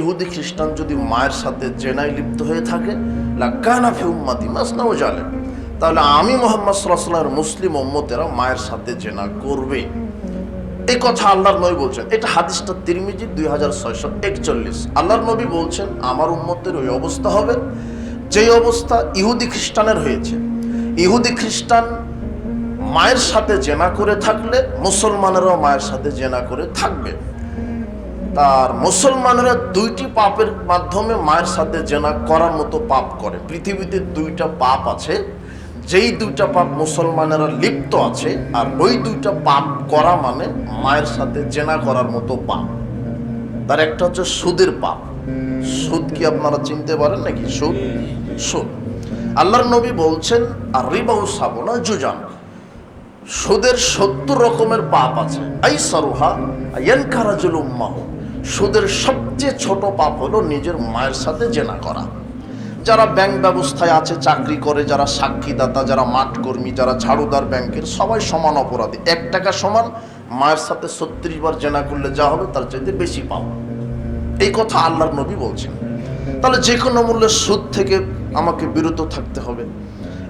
ইহুদি খ্রিস্টান যদি মায়ের সাথে জেনায় লিপ্ত হয়ে থাকে লাকানা ফি উম্মতি মাসনা ওয়া জালেম, তাহলে আমি মুহাম্মদ সাল্লাল্লাহু আলাইহি ওয়াসাল্লামের মুসলিম উম্মতেরা মায়ের সাথে জেনা করবে। এই কথা আল্লাহর নবী বলছেন। এটা হাদিসটা তিরমিজি 2641। আল্লাহর নবী বলছেন আমার উম্মতের ওই অবস্থা হবে যে অবস্থা ইহুদি খ্রিস্টানের হয়েছে। ইহুদি খ্রিস্টান মায়ের সাথে জেনা করে থাকলে মুসলমানেরাও মায়ের সাথে জেনা করে থাকবে। তার মুসলমানেরা দুইটি পাপের মাধ্যমে মায়ের সাথে জেনা করার মতো পাপ করে। পৃথিবীতে দুইটা পাপ আছে, যেই দুইটা পাপ মুসলমানেরা লিপ্ত আছে, আর ওই দুইটা পাপ করা মানে মায়ের সাথে জেনা করার মতো পাপ। তার একটা হচ্ছে সুদের পাপ। সুদ কি আপনারা চিনতে পারেন নাকি? সুদ সুদ আল্লাহর নবী বলছেন আর রিবাউ সাবুনা জুজান, সুদের 70 রকমের পাপ আছে। আইসারুহা ইয়ানকারাজুল উম্মাহ, সুদের সবচেয়ে ছোট পাপ হলো নিজের মায়ের সাথে জেনা করা। যারা ব্যাংক ব্যবস্থায় আছে, চাকরি করে, যারা সাক্ষীদাতা, যারা মাঠ কর্মী, যারা ঝাড়ুদার ব্যাংকের, সবাই সমান অপরাধী। 1 টাকা সমান মায়ের সাথে 36 বার জেনা করলে যা হবে তার চাইতে বেশি পাপ। এই কথা আল্লাহর নবী বলছেন। তাহলে যে কোনো মূল্যে সুদ থেকে আমাকে বিরত থাকতে হবে।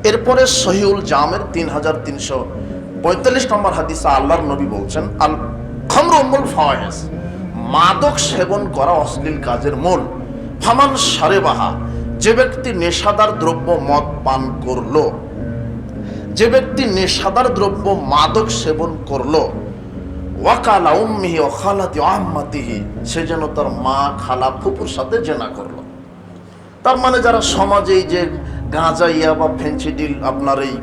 এরপরে সহিউল জামের 3345 নম্বর হাদিসে আল্লাহর নবী বলছেন আল খামরু উম্মুল ফাওয়াহিস, মাদক সেবন করা অশ্লীল কাজের মূল। ফামান শারেবাহা, যে ব্যক্তি নেশাদার দ্রব্য মদ পান করলো, যে ব্যক্তি নেশাদার দ্রব্য মাদক সেবন করলো, ওয়াকালা উম্মিহি ওয়া খালাতি ওয়া আম্মাতিহি, সে যেন তার মা, খালা, ফুপুর সাথে জেনা করলো। তার মানে যারা সমাজে এই যে গাঁজা, ইয়াবা, ফেন্সিডিল, আপনার এই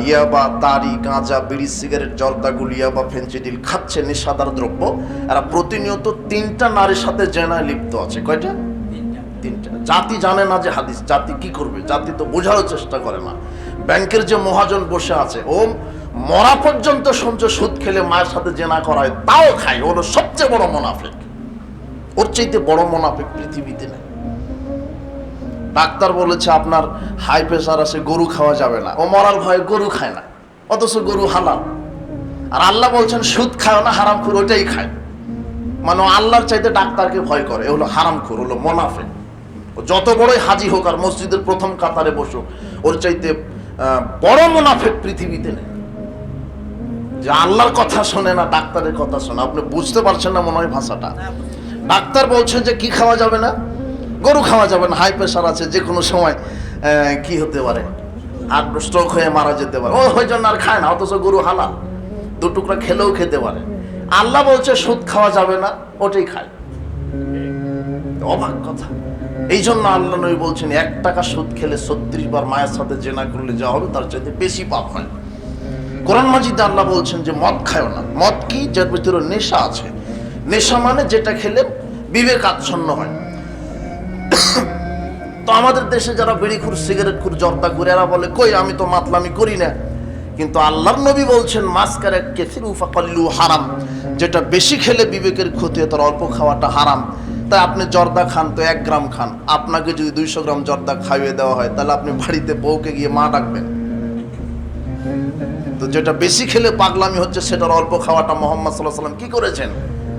ইয়াবা, তারি, গাঁজা, বিড়ি, সিগারেট, জর্দা, গুলিয়া বা ফেন্সিডিল খাচ্ছে, নেশাদার দ্রব্য, এরা প্রতিনিয়ত 3টা নারীর সাথে জেনায় লিপ্ত আছে। কয়টা? 3টা। জাতি জানে না যে হাদিস, জাতি কি করবে? জাতি তো বোঝারও চেষ্টা করে না। ব্যাংকের যে মহাজন বসে আছে, ও মরা পর্যন্ত শুনছে সুদ খেলে মায়ের সাথে জেনা করায়, তাও খায়। ওর সবচেয়ে বড় মুনাফিক। ওর চাইতে বড় মুনাফিক পৃথিবীতে নেই। ডাক্তার বলেছে আপনার হাই প্রেসার আছে, গরু খাওয়া যাবে না, ও মরার ভয়ে গরু খায় না, অথচ গরু হালাল। আর আল্লাহ বলছেন সুদ খায় না, হারামখোর, ওইটাই খায়। মানে আল্লাহর চাইতে ডাক্তারকে ভয় করে। এ হলো হারামখোর, হলো মুনাফিক। ও যত বড়ই হাজি হোক আর মসজিদের প্রথম কাতারে বসুক, ওর চাইতে বড় মুনাফিক পৃথিবীতে নেই। যে আল্লাহর কথা শোনে না, ডাক্তারের কথা শোনে। আপনি বুঝতে পারছেন না মনে হয় ভাষাটা। ডাক্তার বলছে যে কি খাওয়া যাবে না? গরু খাওয়া যাবে না, হাই প্রেশার আছে, যে কোনো সময় কি হতে পারে, আর স্ট্রোক হয়ে মারা যেতে পারে, ওই জন্য আর খায় না, অথচ গরু হালাল, 2 টুকরা খেলেও খেতে পারে। আল্লাহ বলছে সুদ খাওয়া যাবে না, ওটাই খায়। অবাক কথা। এই জন্য আল্লাহ নবী বলছেন 1 টাকা সুদ খেলে 36 বার মায়ের সাথে জেনা করলে যা হবে তার চাইতে বেশি পাপ হয়। কোরআন মাজিদে আল্লাহ বলছেন যে মদ খায়ও না। মদ কি? যার ভিতরে নেশা আছে। নেশা মানে যেটা খেলে বিবেক আচ্ছন্ন হয়। তো আমাদের দেশে যারা বিড়িখুর, সিগারেটখুর, জর্দাখুর, এরা বলে কই আমি তো মাতলামি করি না। কিন্তু আল্লাহর নবী বলছেন মাসকারা কাসিরু ফাকাল্লু হারাম, যেটা বেশি খেলে বিবেকের ক্ষতি হয়, তার অল্প খাওয়াটা হারাম। তাই আপনি জর্দা খান তো 1 গ্রাম খান, আপনাকে যদি 200 গ্রাম জর্দা খাইয়ে দেওয়া হয়, তাহলে আপনি বাড়িতে বউকে গিয়ে মা ডাকবেন। তো যেটা বেশি খেলে পাগলামি হচ্ছে, সেটার অল্প খাওয়াটা মুহাম্মদ সাল্লাল্লাহু আলাইহি ওয়াসাল্লাম কি করেছেন?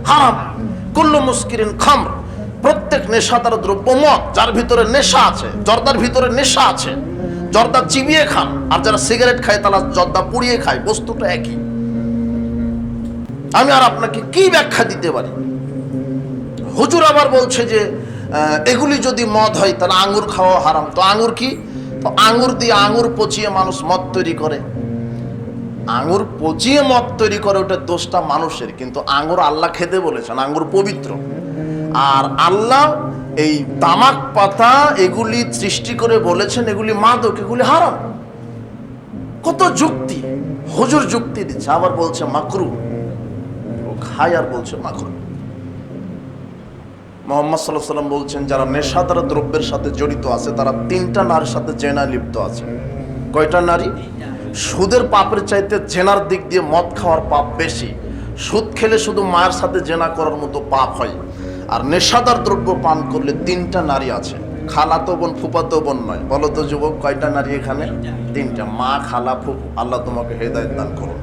হারাম। কুল্লু মুসকিরিন খামর, প্রত্যেক নেশাদার দ্রব্য মদ। যার ভিতরে নেশা আছে, জর্দার ভিতরে নেশা আছে, জর্দা চিবিয়ে খান। আর যারা সিগারেট খায় তারা জর্দা পুড়িয়ে খায়, বস্তুটা একই। আমি আর আপনাকে কি ব্যাখ্যা দিতে পারি? হুজুর আবার বলছে যে এগুলি যদি মদ হয় তাহলে আঙ্গুর খাওয়া হারাম। তো আঙ্গুর কি? তো আঙ্গুর দিয়ে আঙ্গুর পচিয়ে মানুষ মদ তৈরি করে। আঙ্গুর পচিয়ে মদ তৈরি করে, ওটা দোষটা মানুষের। কিন্তু আঙ্গুর আল্লাহ খেতে বলেছেন, আঙ্গুর পবিত্র। আর আল্লাহ এই তামাক পাতা এগুলি সৃষ্টি করে বলেছেন এগুলি মাদক, এগুলি হারাম। কত যুক্তি! হুজুর যুক্তি দিচ্ছে, আবার বলছে মাকরু, ও খায় আর বলছে মাকরু। মুহাম্মদ সাল্লাল্লাহু আলাইহি ওয়াসাল্লাম বলছেন যারা নেশাদার দ্রব্যের সাথে জড়িত আছে তারা 3টা নারীর সাথে জেনায় লিপ্ত আছে। কয়টা নারী? সুদের পাপের চাইতে জেনার দিক দিয়ে মদ খাওয়ার পাপ বেশি। সুদ খেলে শুধু মায়ের সাথে জেনা করার মতো পাপ হয়। আর নেশাদার দ্রব্য পান করলে 3টা নারী আছে। খালাতো বোন, ফুফাতো বোন নয়। বলো তো যুবক, কয়টা নারী এখানে? 3টা। মা, খালা, ফুফু। আল্লাহ তোমাকে হেদায়েত দান করুন।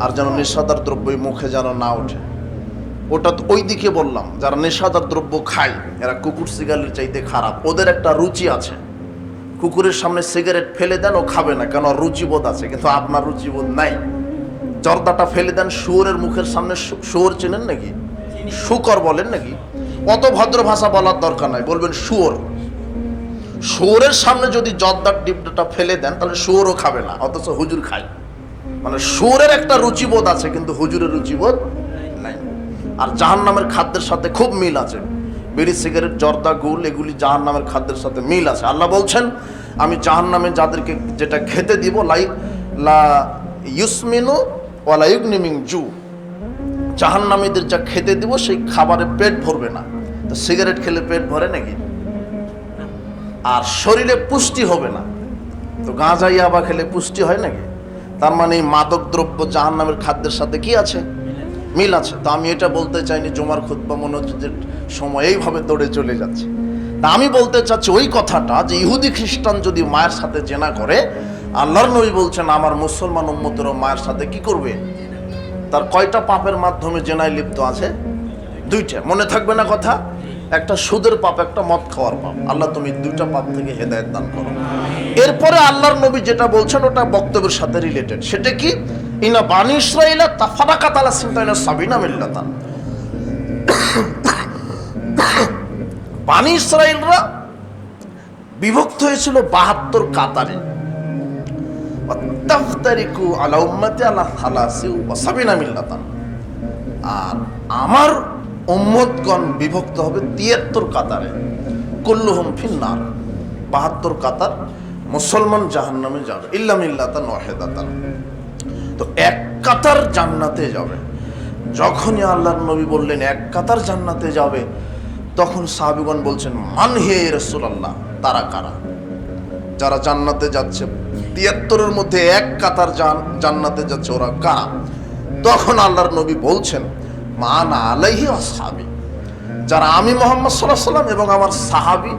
আর যেন নেশাদার দ্রব্য মুখে যেন না ওঠে। ওটা তো ওই দিকে বললাম, যারা নেশাদার দ্রব্য খায় এরা কুকুর সিগারেট চাইতে খারাপ। ওদের একটা রুচি আছে, কুকুরের সামনে সিগারেট ফেলে দেন ও খাবে না, কেন রুচিবোধ আছে, কিন্তু আপনার রুচিবোধ নাই। জর্দাটা ফেলে দেন শুয়োরের মুখের সামনে, শুয়োর চেনেন নাকি? শুকর বলেন নাকি? অত ভদ্র ভাষা বলার দরকার নাই, বলবেন শুয়োর। শুয়োরের সামনে যদি জর্দার ডিপটা ফেলে দেন তাহলে শুয়োরও খাবে না, অথচ হুজুর খায়। মানে শুয়োরের একটা রুচিবোধ আছে কিন্তু হুজুরের রুচিবোধ নাই। আর জাহান্নামের খাদ্যের সাথে খুব মিল আছে, বিড়ি সিগারেট জর্দা গুল এগুলি জাহান্নামের খাদ্যের সাথে মিল আছে। আল্লাহ বলছেন আমি জাহান্নামে যাদেরকে যেটা খেতে দিব লা ইউসমিনু ওয়ালা ইউগনি মিন জু, জাহান্নামীদের যা খেতে দিব সেই খাবারে পেট ভরবে না। তো সিগারেট খেলে পেট ভরে নাকি? আর শরীরে পুষ্টি হবে না। তো গাঁজা ইয়াবা খেলে পুষ্টি হয় নাকি? তার মানে এই মাদক দ্রব্য জাহান্নামের খাদ্যের সাথে কি আছে? মিল আছে। তো আমি এটা বলতে চাইনি জুমার খুতবা মনে হচ্ছে যে সময় এইভাবে দৌড়ে চলে যাচ্ছে। তা আমি বলতে চাচ্ছি ওই কথাটা যে ইহুদি খ্রিস্টান যদি মায়ের সাথে জেনা করে, আল্লাহর নবী বলছেন আমার মুসলমান উম্মতেরও মায়ের সাথে কি করবে? তার কয়টা পাপের মাধ্যমে জেনায় লিপ্ত আছে? দুইটা। মনে থাকবে না কথা? একটা সুদের পাপ, একটা মদ খাওয়ার পাপ। আল্লাহ তুমি দুইটা পাপ থেকে হেদায়েত দান করো। এরপরে আল্লাহর নবী যেটা বলছেন ওটা বক্তব্যের সাথে রিলেটেড। সেটা কি? ইনা বানি ইসরাঈলা তাফারাকাত আলা সিনতাইনা সাবিনা মিল্লাতান, বানি ইসরাঈলরা বিভক্ত হয়েছিল 72 কাতারে। তাফতারিকু আলা উম্মতি আলা সালাসি ওয়া সাবিনা মিল্লাতান, আর আমার উম্মতগণ বিভক্ত হবে 73 কাতারে। কুল্লুহুম ফিন্নার, 72 কাতার মুসলমান জাহান্নামে যাবে, ইল্লা মিল্লাতান ওয়াহিদাতান। তো এক কাতার জান্নাতে যাবে। যখনই আল্লাহর নবী বললেন এক কাতার জান্নাতে যাবে, তখন সাহাবীগণ বলছেন মান হে রাসূলুল্লাহ, তারা কারা? যারা জান্নাতে যাচ্ছে 73-এর মধ্যে এক কাতার জান্নাতে যাচ্ছে, ওরা কারা? তখন আল্লাহর নবী বলছেন মান আলাইহি আসহাবি, যারা আমি মুহাম্মদ সাল্লাল্লাহু আলাইহি ওয়াসাল্লাম এবং আমার সাহাবী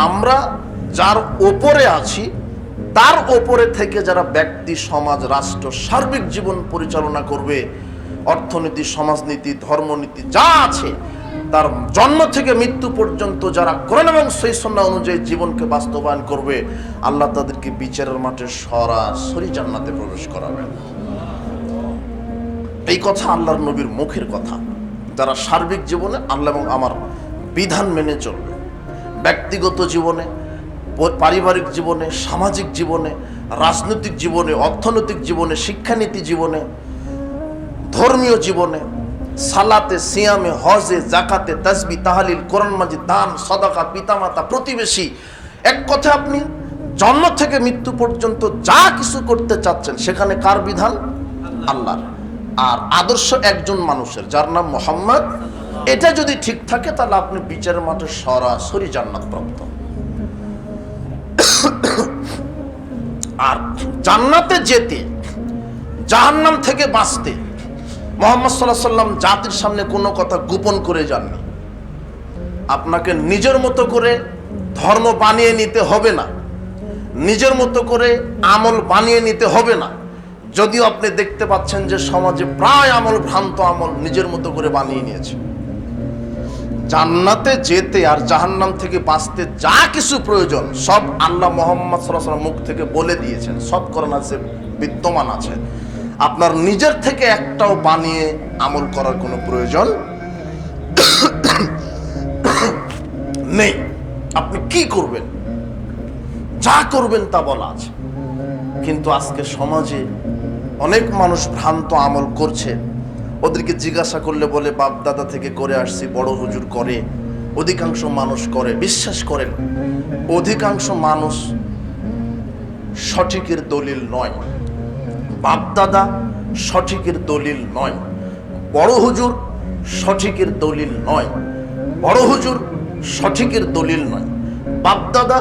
আমরা যার ওপরে আছি, তার ওপরে থেকে যারা ব্যক্তি, সমাজ, রাষ্ট্র, সার্বিক জীবন পরিচালনা করবে, অর্থনীতি, সমাজনীতি, ধর্মনীতি যা আছে, তার জন্ম থেকে মৃত্যু পর্যন্ত যারা কোরআন এবং সহিহ সুন্নাহ অনুযায়ী জীবনকে বাস্তবায়ন করবে, আল্লাহ তাদেরকে বিচারের মাঠে সরাসরি জান্নাতে প্রবেশ করাবেন। এই কথা আল্লাহর নবীর মুখের কথা। যারা সার্বিক জীবনে আল্লাহ এবং আমার বিধান মেনে চলবে, ব্যক্তিগত জীবনে, পারিবারিক জীবনে, সামাজিক জীবনে, রাজনৈতিক জীবনে, অর্থনৈতিক জীবনে, শিক্ষানীতি জীবনে, ধর্মীয় জীবনে, সালাতে, সিয়ামে, হজে, জাকাতে, তাসবিহ, তাহলিল, কোরআন মাজিদ, দান, সাদাকা, পিতামাতা, প্রতিবেশী, এক কথা আপনি জন্ম থেকে মৃত্যু পর্যন্ত যা কিছু করতে চাচ্ছেন সেখানে কার বিধান? আল্লাহর। আর আদর্শ একজন মানুষের যার নাম মুহাম্মদ, এটা যদি ঠিক থাকে তাহলে আপনি বিচারের মাঠে সরাসরি জান্নাত প্রাপ্ত। আর জান্নাতে যেতে, জাহান্নাম থেকে বাঁচতে মুহাম্মদ সাল্লাল্লাহু আলাইহি ওয়াসাল্লাম জাতির সামনে কোনো কথা গোপন করে যাননি। আপনাকে নিজের মতো করে ধর্ম বানিয়ে নিতে হবে না, নিজের মতো করে আমল বানিয়ে নিতে হবে না। যদিও আপনি দেখতে পাচ্ছেন যে সমাজে প্রায় আমল ভ্রান্ত আমল নিজের মতো করে বানিয়ে নিয়েছে। জান্নাতে যেতে আর জাহান্নাম থেকে বাঁচতে যা কিছু প্রয়োজন সব আল্লাহ মুহাম্মদ সাল্লাল্লাহু আলাইহি ওয়াসাল্লাম মুখ থেকে বলে দিয়েছেন, সব কোরআন আছে, বিদ্যমান আছে। আপনার নিজের থেকে একটাও বানিয়ে আমল করার কোনো প্রয়োজন নেই। আপনি কি করবেন, যা করবেন তা বলা আছে। কিন্তু আজকে সমাজে অনেক মানুষ ভ্রান্ত আমল করছে। ওদেরকে জিজ্ঞাসা করলে বলে বাপ দাদা থেকে করে আসছি, বড় হুজুর করে, অধিকাংশ মানুষ করে। বিশ্বাস করেন অধিকাংশ মানুষ সঠিকের দলিল নয়, বাপ দাদা সঠিকের দলিল নয়, বড় হুজুর সঠিকের দলিল নয়, বড় হুজুর সঠিকের দলিল নয়, বাপ দাদা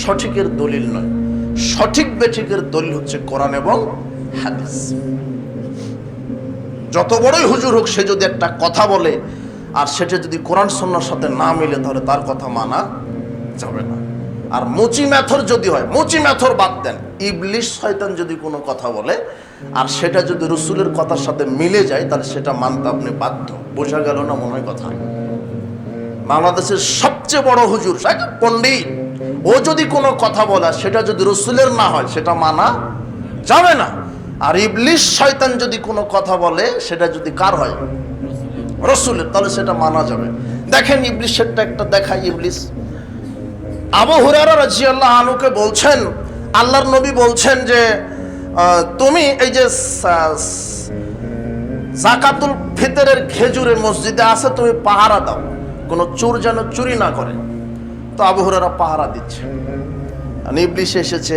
সঠিকের দলিল নয়। সঠিক বেঠিকের দলিল হচ্ছে কোরআন এবং হাদিস। যত বড়ই হুজুর হোক, সে যদি একটা কথা বলে আর সেটা যদি কোরআন সুন্নাহর সাথে না মিলে তাহলে তার কথা মানা যাবে না। আর মুচি ম্যাথর যদি হয়, মুচি ম্যাথর বাদ দেন, ইবলিশ শয়তান যদি কোনো কথা বলে আর সেটা যদি রসুলের কথার সাথে মিলে যায় তাহলে সেটা মানতে আপনি বাধ্য। বোঝা গেল না মনে হয় কথা? বাংলাদেশের সবচেয়ে বড় হুজুর পণ্ডিত, ও যদি কোনো কথা বলে সেটা যদি রসুলের না হয় সেটা মানা যাবে না। আর ইবলিস শয়তান যদি কোনো কথা বলে সেটা যদি কার হয়? রসুলের, তাহলে সেটা মানা যাবে। দেখেন ইবলিসেরটা একটা দেখাই। ইবলিস আবু হুরায়রা রাদিয়াল্লাহু আনহুকে বলছেন, আল্লাহর নবী বলছেন যে তুমি এই যে যাকাতুল ফিতরের খেজুরে মসজিদে আছে, তুমি পাহারা দাও, কোনো চোর যেন চুরি না করে। তো আবু হুরায়রা পাহারা দিচ্ছে। ইবলিস এসেছে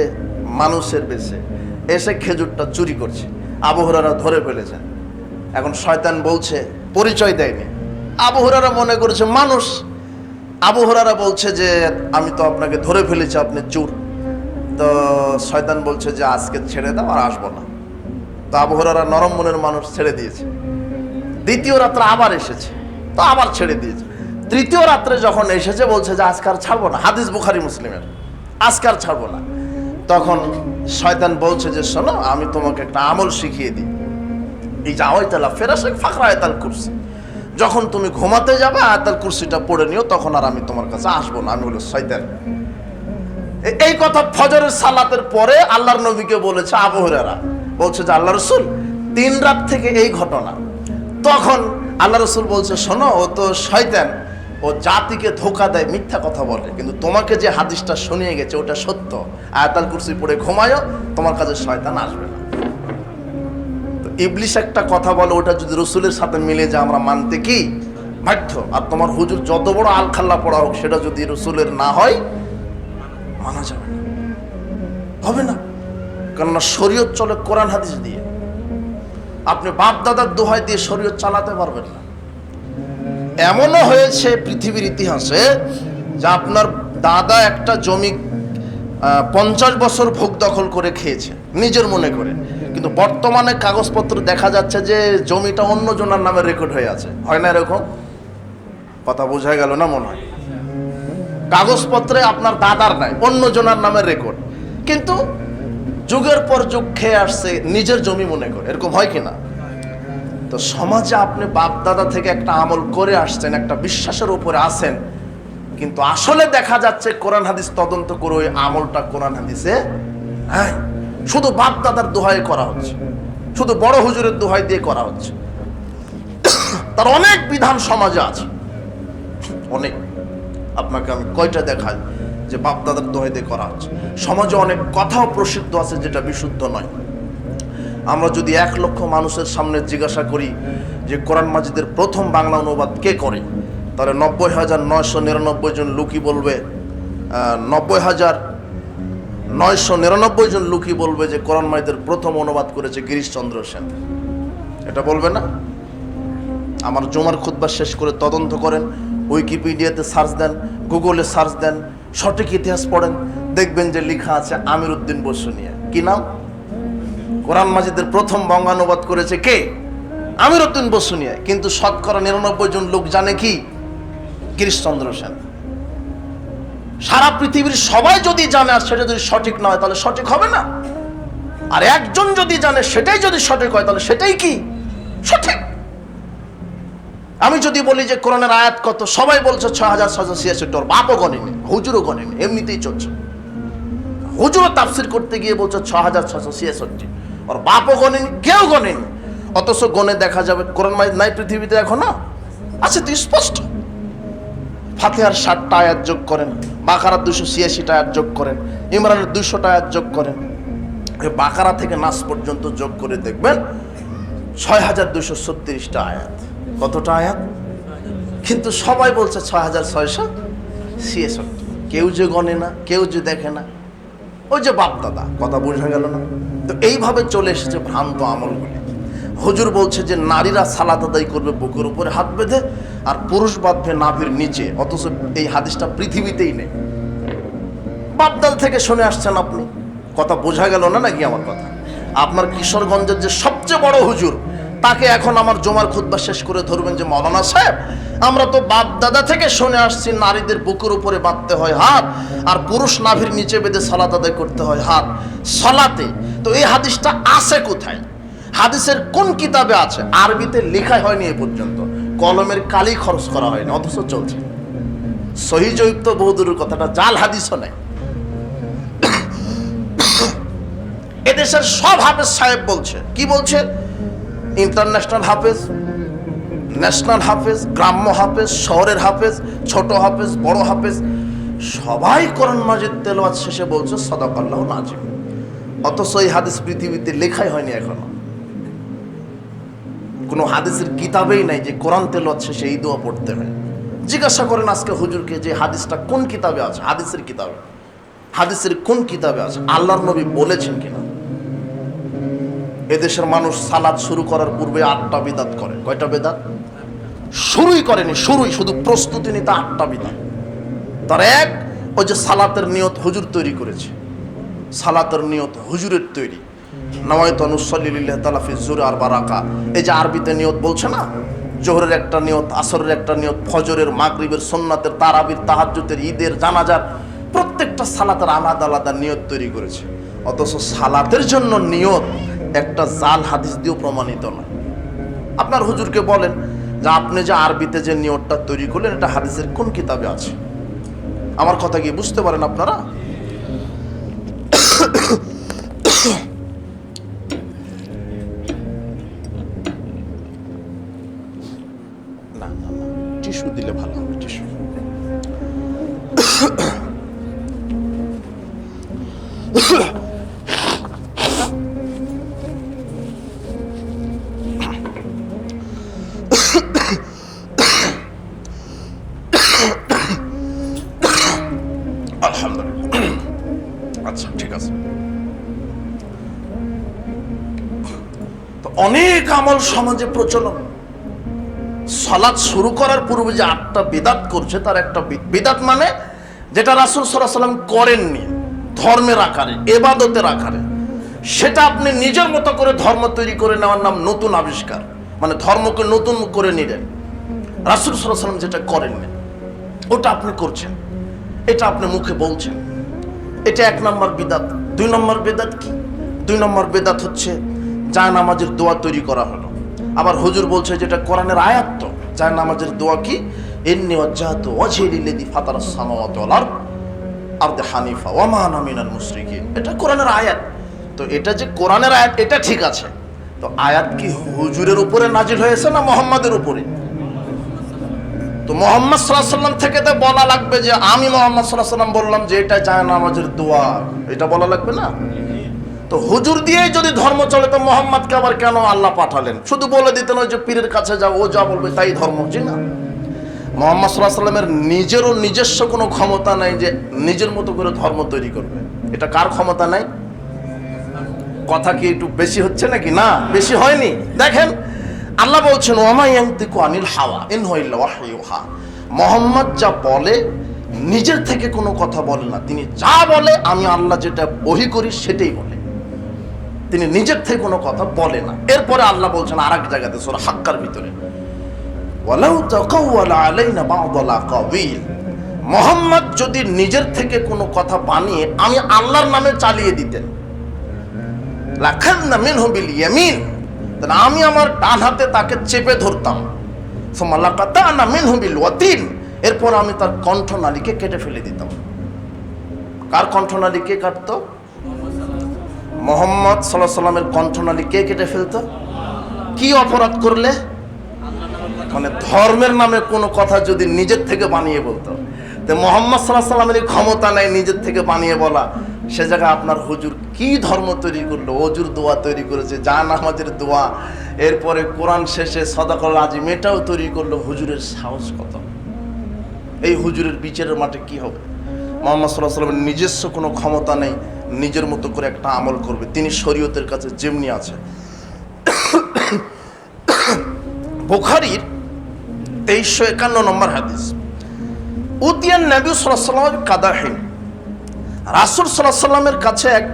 মানুষের বেশে, এসে খেজুরটা চুরি করছে। আবু হুরায়রা ধরে ফেলেছেন। এখন শয়তান বলছে, পরিচয় দেয়নি। আবু হুরায়রা মনে করেছে মানুষ। আবু হুরায়রা বলছে যে আমি তো আপনাকে ধরে ফেলেছি, আপনি চোর। তো শয়তান বলছে যে আজকে ছেড়ে দাও, আর আসবো না। তো আবু হুরায়রা নরম মনের মানুষ, ছেড়ে দিয়েছে। দ্বিতীয় রাত্রে আবার এসেছে, তো আবার ছেড়ে দিয়েছে। তৃতীয় রাত্রে যখন এসেছে বলছে যে আজকে আর ছাড়বো না, হাদিস বুখারী মুসলিমের, আজকে আর ছাড়বো না। তখন শয়তান বলছে যে শোনো, আমি তোমাকে একটা আমল শিখিয়ে দিই। এই যে আওয়াইতালা ফেরাসে ফাকরা আয়াতাল কুরসি, যখন তুমি ঘুমাতে যাবে আয়াতাল কুরসিটা পড়ে নিও, তখন আর আমি তোমার কাছে আসবো না, আমি হলো শয়তান। এই কথা ফজরের সালাতের পরে আল্লাহর নবীকে বলেছে আবু হুরায়রা। বলছে যে আল্লাহ রসুল 3 রাত থেকে এই ঘটনা। তখন আল্লাহ রসুল বলছে শোনো, ও তো শয়তান, ও জাতিকে ধোঁকা দেয়, মিথ্যা কথা বলে, কিন্তু তোমাকে যে হাদিসটা শুনিয়ে গেছে ওটা সত্য। আয়াতুল কুরসি পড়ে ঘুমায়ও, তোমার কাছে শয়তান আসবে না। তো ইবলিস একটা কথা বলে, ওটা যদি রসুলের সাথে মিলে যায় আমরা মানতে কি বাধ্য। আর তোমার হুজুর যত বড় আলখাল্লা পড়া হোক, সেটা যদি রসুলের না হয় মানা যাবে না, হবে না। কেননা শরীয়ত চলে কোরআন হাদিস দিয়ে। আপনি বাপ দাদার দোহাই দিয়ে শরীয়ত চালাতে পারবেন না। এমনও হয়েছে পৃথিবীর ইতিহাসে যে আপনার দাদা একটা জমি 50 বছর ভোগ দখল করে খেয়েছে নিজের মনে করে, কিন্তু বর্তমানে কাগজপত্র দেখা যাচ্ছে যে জমিটা অন্য জনের নামে রেকর্ড হয়ে আছে। হয় না এরকম? কথা বোঝা গেল না মনে হয়? কাগজপত্রে আপনার দাদার নাই, অন্য জনের নামে রেকর্ড, কিন্তু যুগের পর যুগ খেয়ে আসছে, নিজের জমি মনে করে। এরকম হয় কিনা? তো সমাজে আপনি বাপ দাদা থেকে একটা আমল করে আসছেন, একটা বিশ্বাসের উপরে আছেন, কিন্তু আসলে দেখা যাচ্ছে কোরআন হাদিস তদন্ত করে ওই আমলটা কোরআন হাদিসে হ্যাঁ শুধু বাপ দাদার দোহাই করা হচ্ছে, শুধু বড় হুজুরের দোহাই দিয়ে করা হচ্ছে। তার অনেক বিধান সমাজে আছে, অনেক। আপনাকে আমি কয়টা দেখাই যে বাপ দাদার দোহাই দিয়ে করা হচ্ছে। সমাজে অনেক কথাও প্রসিদ্ধ আছে যেটা বিশুদ্ধ নয়। আমরা যদি 1 লক্ষ মানুষের সামনে জিজ্ঞাসা করি যে কোরআন মাজিদের প্রথম বাংলা অনুবাদ কে করে, তাহলে 90,999 জন লোকই বলবে, 90,999 জন লোকই বলবে যে কোরআন মাজিদের প্রথম অনুবাদ করেছে গিরিশচন্দ্র সেন। এটা বলবে না? আমার জুমার খুতবা শেষ করে তদন্ত করেন, উইকিপিডিয়াতে সার্চ দেন, গুগলে সার্চ দেন, সঠিক ইতিহাস পড়েন, দেখবেন যে লেখা আছে আমির উদ্দিন বসুনিয়া। কি নাম? কোরআন মাজিদের প্রথম বঙ্গানুবাদ করেছে কে? আমির উদ্দিন বসুনিয়া। কিন্তু শতকরা 99 জন লোক জানে কি? গিরিশচন্দ্র সেন। সারা পৃথিবীর সবাই যদি জানে আর সেটা যদি সঠিক না হয় তাহলে সঠিক হবে না। আর একজন যদি জানে সেটাই যদি সঠিক হয় তাহলে সেটাই কি সঠিক। আমি যদি বলি যে কোরআনের আয়াত কত, সবাই বলছে 6,686, ওর বাপও গণেনি, হুজুরও গণেনি, এমনিতেই চলছে। হুজুরও তাফসির করতে গিয়ে বলছে 6,686, ওর বাপও গণেনি, কেউ গণেনি। অথচ গণে দেখা যাবে কোরআন মাজিদ নাই পৃথিবীতে এখনো আছে তো স্পষ্ট। ফাতিহার 60টা আয়াত যোগ করেন, বাকারার 286টা আয়াত যোগ করেন, ইমরানের 200টা আয়াত যোগ করেন, বাকারা থেকে নাস পর্যন্ত যোগ করে দেখবেন 6,236টা আয়াত। কতটা আয়াত? কিন্তু সবাই বলছে 6,686। কেউ যে গণে না, কেউ যে দেখে না, ওই যে বাপ দাদা। কথা বোঝা গেল না? তো এইভাবে চলে এসেছে ভ্রান্ত আমলগুলি। হুজুর বলছে যে নারীরা সালাত আদায় করবে বুকের উপরে হাত বেঁধে, আর পুরুষ বাঁধবে নাভির নিচে, অথচ এই হাদিসটা পৃথিবীতেই নেই। বাপদাদা থেকে শুনে আসছেন আপনি। কথা বোঝা গেল না নাকি আমার কথা? আপনার কিশোরগঞ্জের যে সবচেয়ে বড় হুজুর, তাকে এখন আমার জুমার খুতবা শেষ করে ধরবেন যে মৌলানা সাহেব, আমরা তো বাপ দাদা থেকে শুনে আসছি নারীদের বুকের উপরে বাঁধতে হয় হাত, আর পুরুষ নাভির নিচে বেঁধে সালাত আদায় করতে হয় হাত সালাতে। তো এই হাদিসটা আছে কোথায়? হাদিসের কোন কিতাবে আছে? আরবিতে লেখাই হয়নি এ পর্যন্ত, কলমের কালি খরচ করা হয়নি, অথচ চলছে। সহিহ জয়ীফ তো বহুদূরের কথাটা, জাল হাদিসও নেই। এদেশের সব হাফেজ সাহেব বলছে, কি বলছে? ইন্টারন্যাশনাল হাফেজ, ন্যাশনাল হাফেজ, গ্রাম্য হাফেজ, শহরের হাফেজ, ছোট হাফেজ, বড় হাফেজ, সবাই কোরআন মাজিদ তেলাওয়াত শেষে বলছে সাদাকাল্লাহু নাজিম, অথচ এই হাদিস পৃথিবীতে লেখাই হয়নি এখনো। কোনো হাদিসের কিতাবেই নাই যে কোরআন তেলাওয়াত শেষে এই দোয়া পড়তে হয়। জিজ্ঞাসা করেন আজকে হুজুরকে যে হাদিসটা কোন কিতাবে আছে, হাদিসের কিতাবে, হাদিসের কোন কিতাবে আছে, আল্লাহর নবী বলেছেন কিনা? এদেশের মানুষ সালাত শুরু করার পূর্বে 8টা বিদাত করে। কয়টা বিদাত? শুরুই করেনি, শুধু প্রস্তুতি নিতে 8টা বিদাত। তার এক, ওই যে সালাতের নিয়ত হুজুর তৈরি করেছে, সালাতের নিয়ত হুজুরের তৈরি, নাওয়াইতু আন উসাল্লি লিল্লাহি তাআলা ফি যুহরি আরবা রাকা, এই যে আরবিতে নিয়ত বলছে না, জোহরের একটা নিয়ত, আসরের একটা নিয়ত, ফজরের, মাগরিবের, সুন্নাতের, তারাবির, তাহাজ্জুদের, ঈদের, জানাজার, প্রত্যেকটা সালাতের আলাদা আলাদা নিয়ত তৈরি করেছে। অথচ সালাতের জন্য নিয়ত একটা জাল হাদিস দিয়েও প্রমাণিত নয়। আপনার হুজুরকে বলেন যে আপনি যে আরবিতে যে নিয়তটা তৈরি করলেন এটা হাদিসের কোন কিতাবে আছে? আমার কথা কি বুঝতে পারেন আপনারা? না না না, টিস্যু দিলে ভালো হবে, টিস্যু। আলহামদুলিল্লাহ, আচ্ছা ঠিক আছে। তো অনেক আমল সমাজে প্রচলন, সালাত শুরু করার পূর্বে যে 8টা বিদাত করছে, তার একটা বিদাত মানে যেটা রাসূল সাল্লাল্লাহু আলাইহি ওয়াসাল্লাম করেননি ধর্মের আকারে, ইবাদতের আকারে, সেটা আপনি নিজের মতো করে ধর্ম তৈরি করে নেওয়ার নাম নতুন আবিষ্কার, মানে ধর্মকে নতুন করে নিলেন। রাসূল সাল্লাল্লাহু আলাইহি ওয়াসাল্লাম যেটা করেননি ওটা আপনি করছেন, এটা আপনি মুখে বলছেন, এটা 1 নম্বর বিদাত। 2 নম্বর বিদাত কি? 2 নম্বর বিদাত হচ্ছে জায়নামাজের দোয়া তৈরি করা হলো। আবার হুজুর বলছে যেটা কোরআনের আয়াত, তো জায়নামাজের দোয়া কি? ইন্নী ওয়াজ্জাহতু ওয়াজহি লিল্লাযী ফাতারাস সামাওয়াতি ওয়াল আরদ হানিফা ওয়া মা আনা মিনাল মুশরিকিন, এটা কোরআনের আয়াত। তো এটা যে কোরআনের আয়াত এটা ঠিক আছে, তো আয়াত কি হুজুরের উপরে নাজিল হয়েছে না মুহাম্মাদের উপরে? তো মুহাম্মদ সাল্লাল্লাহু আলাইহি ওয়াসাল্লাম থেকে তো বলা লাগবে যে আমি মুহাম্মদ সাল্লাল্লাহু আলাইহি ওয়াসাল্লাম বললাম যে এটা জায়নামাজের দোয়া, এটা বলা লাগবে না? তো হুজুর দিয়েই যদি ধর্ম চলে তো মুহাম্মদকে আবার কেন আল্লাহ পাঠালেন? শুধু বলে দিতেন ওই যে পীরের কাছে যাও, ও যা বলবে তাই ধর্ম, জি না। মুহাম্মদ সাল্লাল্লাহু আলাইহি ওয়াসাল্লামের নিজেরও নিজস্ব কোনো ক্ষমতা নাই যে নিজের মতো করে ধর্ম তৈরি করবে। এটা কার ক্ষমতা নাই? কথা কি একটু বেশি হচ্ছে নাকি? না, বেশি হয়নি। দেখেন আল্লাহ বলছেন ওয়ামা ইয়ানতিকু আনিল হাওয়া ইন হুয়া ইল্লা ওয়াহয়ুহা, মুহাম্মদ যা বলে নিজের থেকে কোনো কথা বলে না, তিনি যা বলে আমি আল্লাহ যেটা ওহী করি সেটাই বলে, তিনি নিজের থেকে কোনো কথা বলে না। এরপরে আল্লাহ বলছেন আরেক জায়গাতে সূরা হাক্কার ভিতরে ওয়ালাউ তাকাওয়ালা আলাইনা বা'দাল আকাবিল, মুহাম্মদ যদি নিজের থেকে কোনো কথা বানিয়ে আমি আল্লাহর নামে চালিয়ে দিতেন, লাখাযনা মিনহু বিল ইয়ামিন, তাহলে আমি আমার ডান হাতে তাকে চেপে ধরতাম, সুম্মা লাকাতানা মিনহু বিল ওয়াতিন, এরপর আমি তার কণ্ঠনালীকে কেটে ফেলে দিতাম। কার কণ্ঠনালী কে কাটতো? মুহাম্মদ সাল্লাল্লাহু আলাইহি ওয়াসাল্লামের কণ্ঠনালী কে কেটে ফেলতো? কি অপরাধ করলে? মানে ধর্মের নামে কোনো কথা যদি নিজের থেকে বানিয়ে বলতো, তো মুহাম্মদ সাল্লাল্লাহু আলাইহি ওয়াসাল্লামের ক্ষমতা নাই নিজের থেকে বানিয়ে বলা, সে জায়গায় আপনার হুজুর কি ধর্ম তৈরি করলো? ওজুর দোয়া তৈরি করেছে, জায়নামাজের দোয়া, এরপরে কোরআন শেষে সাদাকাল আজিম এটাও তৈরি করলো। হুজুরের সাহস কত! এই হুজুরের বিচারের মাঠে কি হবে? মুহাম্মদ সাল্লাল্লাহু আলাইহি ওয়াসাল্লামের নিজস্ব কোনো ক্ষমতা নেই, নিজের মতো করে একটা আমল করবে, তিনি শরীয়তের কাছে যেমনি আছে। বুখারীর 2351 নম্বর হাদিস, উতিয়ান নবী সাল্লাল্লাহু আলাইহি ওয়াসাল্লাম কাদাহিন, রাসূল সাল্লাল্লাহু আলাইহি ওয়াসাল্লামের কাছে এক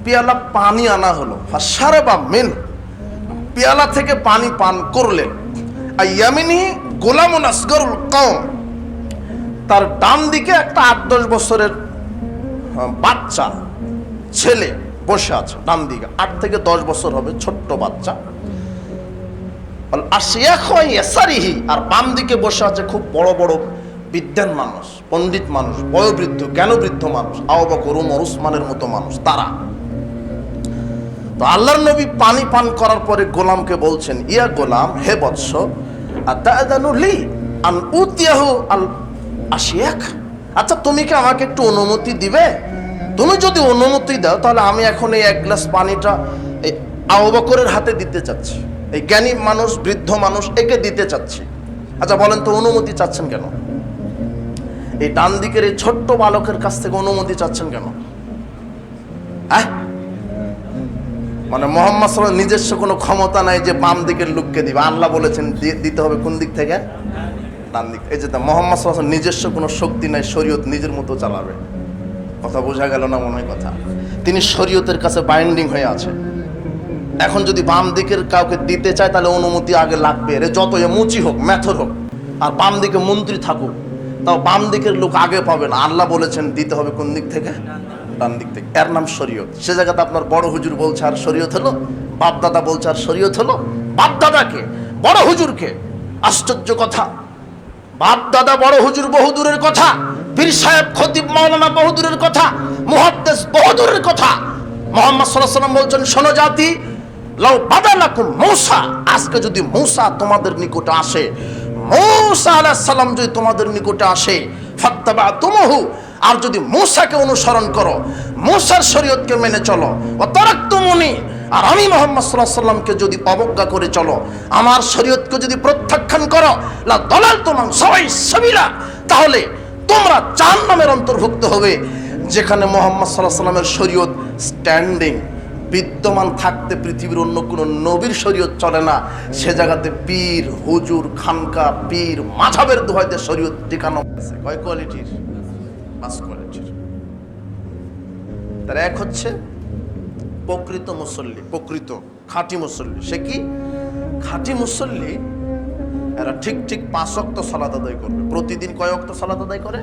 পেয়ালা পানি আনা হলো, ফাশারাবা মিন, পেয়ালা থেকে পানি পান করলেন। আইয়ামিনি গোলামুন আসগরুল কওম, তার ডান দিকে একটা 8-10 বছরের বাচ্চা ছেলে বসে আছে ডান দিকে, 8 থেকে 10 বছর হবে, ছোট্ট বাচ্চা। আর বাম দিকে বসে আছে খুব বড় বড় বিদ্যান মানুষ, পণ্ডিত মানুষ, বয়োবৃদ্ধ, জ্ঞানবৃদ্ধ মানুষ, আবু বকর, ওমর, উসমানের মতো মানুষ। তারা তো আল্লাহর নবী পানি পান করার পরে গোলামকে বলছেন, ইয়া গোলাম, হে বৎস, আতাযানু লি আন উতিয়াহু আল আশিয়াক, আচ্ছা তুমি কি আমাকে একটু অনুমতি দিবে? তুমি যদি অনুমতি দাও তাহলে আমি এখন এই 1 গ্লাস পানিটা এই আবু বকরের হাতে দিতে চাচ্ছি, এই জ্ঞানী মানুষ, বৃদ্ধ মানুষ, একে দিতে চাচ্ছি। আচ্ছা বলেন তো অনুমতি চাচ্ছেন কেন? এই ডান দিকের এই ছোট্ট বালকের কাছ থেকে অনুমতি চাচ্ছেন কেন? হ্যাঁ, মানে মুহাম্মদ সাল্লাল্লাহু আলাইহি ওয়াসাল্লাম নিজস্ব কোনো ক্ষমতা নাই যে বাম দিকের লোককে দিবে। আল্লাহ বলেছেন দিতে হবে কোন দিক থেকে? ডান দিক। এই যে মুহাম্মদ সাল্লাল্লাহু আলাইহি ওয়াসাল্লাম নিজস্ব কোনো শক্তি নাই, শরীয়ত নিজের মতো চালাবে। কথা বোঝা গেল না? মনে হয় কথা। তিনি শরীয়তের কাছে বাইন্ডিং হয়ে আছে। এখন যদি বাম দিকের কাউকে দিতে চায় তাহলে অনুমতি আগে লাগবে, এর যত মুচি হোক, মেথর হোক, আর বাম দিকে মন্ত্রী থাকুক, তাও বাম দিকের লোক আগে পাবে না। আল্লাহ বলেছেন দিতে হবে কোন দিক থেকে? ডান দিক থেকে। এর নাম শরীয়ত। সে জায়গাতে আপনার বড় হুজুর বলছে আর শরীয়ত হলো, বাপ দাদা বলছে আর শরীয়ত হলো। বাপ দাদাকে, বড় হুজুরকে, আশ্চর্য কথা, বাপ দাদা বড় হুজুর বহুদূরের কথা, পীর সাহেব খতিব মাওলানা বহুদূরের কথা, মুহাদ্দিস বহুদূরের কথা। মুহাম্মদ সাল্লাল্লাহু আলাইহি ওয়াসাল্লাম বলছেন, শোনো জাতি, লাউ বাদালাকুম মূসা, আজকে যদি মূসা তোমাদের নিকটে আসে, মূসা আলাইহিস সালাম যদি তোমাদের নিকটে আসে, ফাত্তাবাতুমুহু, আর যদি মূসাকে অনুসরণ করো, মূসার শরীয়তকে মেনে চলো, ওয়া তারাকতুমুনি, আর আমি মুহাম্মদ সাল্লাল্লাহু আলাইহি ওয়াসাল্লামকে যদি অবজ্ঞা করে চলো, আমার শরীয়তকে যদি প্রত্যাখ্যান করো, লা দালালতুম আন সাওয়াইস সাবিলা, তাহলে তোমরা জাহান্নামের অন্তর্ভুক্ত হবে। যেখানে মুহাম্মদ সাল্লাল্লাহু আলাইহি ওয়াসাল্লামের শরীয়ত স্ট্যান্ডিং বিদ্যমান থাকতে পৃথিবীর অন্য কোনো নবীর শরীয়ত চলে না, সে জায়গাতে পীর, হুজুর, খানকা, পীর, মাযহাবের দোহাইতে শরীয়ত টিকানো আছে। কয় কোয়ালিটির? 5 কোয়ালিটির। তার এক হচ্ছে প্রকৃত মুসল্লি, প্রকৃত খাঁটি মুসল্লি। সে কি? খাঁটি মুসল্লি এরা ঠিক 5 ওয়াক্ত সালাত আদায় করবে। প্রতিদিন কয় ওয়াক্ত সালাত আদায় করে?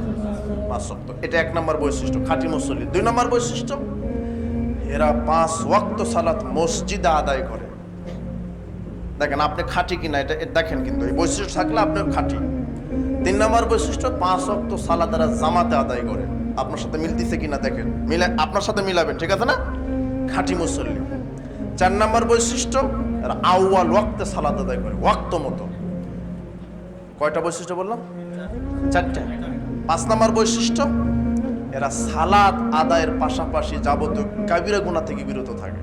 5 ওয়াক্ত। এটা 1 নম্বর বৈশিষ্ট্য, খাঁটি মুসল্লি। 2 নম্বর বৈশিষ্ট্য, এরা 5 ওয়াক্ত সালাত মসজিদে আদায় করে। দেখেন আপনি খাঁটি কিনা এটা দেখেন, কিন্তু এই বৈশিষ্ট্য থাকলে আপনি খাঁটি। 3 নম্বর বৈশিষ্ট্য, 5 ওয়াক্ত সালাত এরা জামাতে আদায় করে। আপনার সাথে মিলতেছে কিনা দেখেন, আপনার সাথে মিলাবেন, ঠিক আছে না? খাঁটি মুসল্লি। 4 নম্বর বৈশিষ্ট্য, এরা আউয়াল ওয়াক্তে সালাত আদায় করে, ওয়াক্ত মতো। কয়টা বৈশিষ্ট্য বললাম? 4টা। 5 নম্বর বৈশিষ্ট্য, এরা সালাত আদায়ের পাশাপাশি যাবতীয় কাবিরা গুনাহ থেকে বিরত থাকে।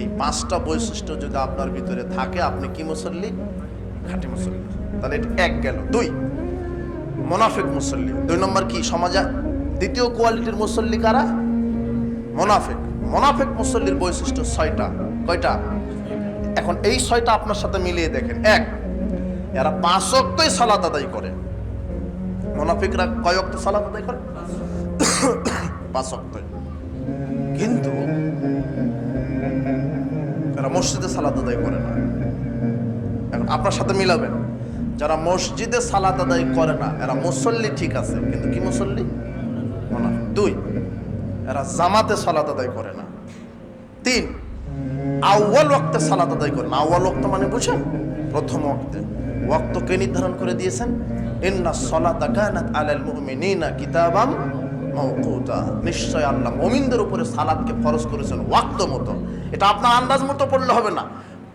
এই 5টা বৈশিষ্ট্য যদি আপনার ভিতরে থাকে, আপনি কি মুসল্লি? খাঁটি মুসল্লি। তাহলে এটা 1 গেল। 2 মুনাফিক মুসল্লি। 2 নম্বর কি? সমাজে দ্বিতীয় কোয়ালিটির মুসল্লি কারা? মুনাফিক। মুনাফিক মুসল্লির বৈশিষ্ট্য 6টা। কয়টা? এখন এই 6টা আপনার সাথে মিলিয়ে দেখেন। 1, এরা 5 ওয়াক্তই সালাত আদায় করে। মুনাফিকরা কয় ওয়াক্ত সালাত আদায় করে? 5 ওয়াক্ত। কিন্তু এরা মসজিদে সালাত আদায় করে না। এখন আপনার সাথে মিলাবেন, যারা মসজিদে সালাত আদায় করে না এরা মুসল্লি ঠিক আছে, কিন্তু কি মুসল্লি? মুনাফিক। 2, এরা জামাতে সালাত আদায় করে না। 3, আউয়াল ওয়াক্তে সালাত আদায় করে না। আউয়াল ওয়াক্ত মানে বুঝেন? প্রথম ওয়াক্তে। ওয়াক্ত কে নির্ধারণ করে দিয়েছেন? ইন্নাস সালাতা কানাত আলাল মুমিনিনা কিতাবাম মাওকুতা, নিশ্চয় আল্লাহ মুমিনদের উপরে সালাতকে ফরজ করেছেন ওয়াক্ত মতো। এটা আপনার আন্দাজ মতো পড়লে হবে না।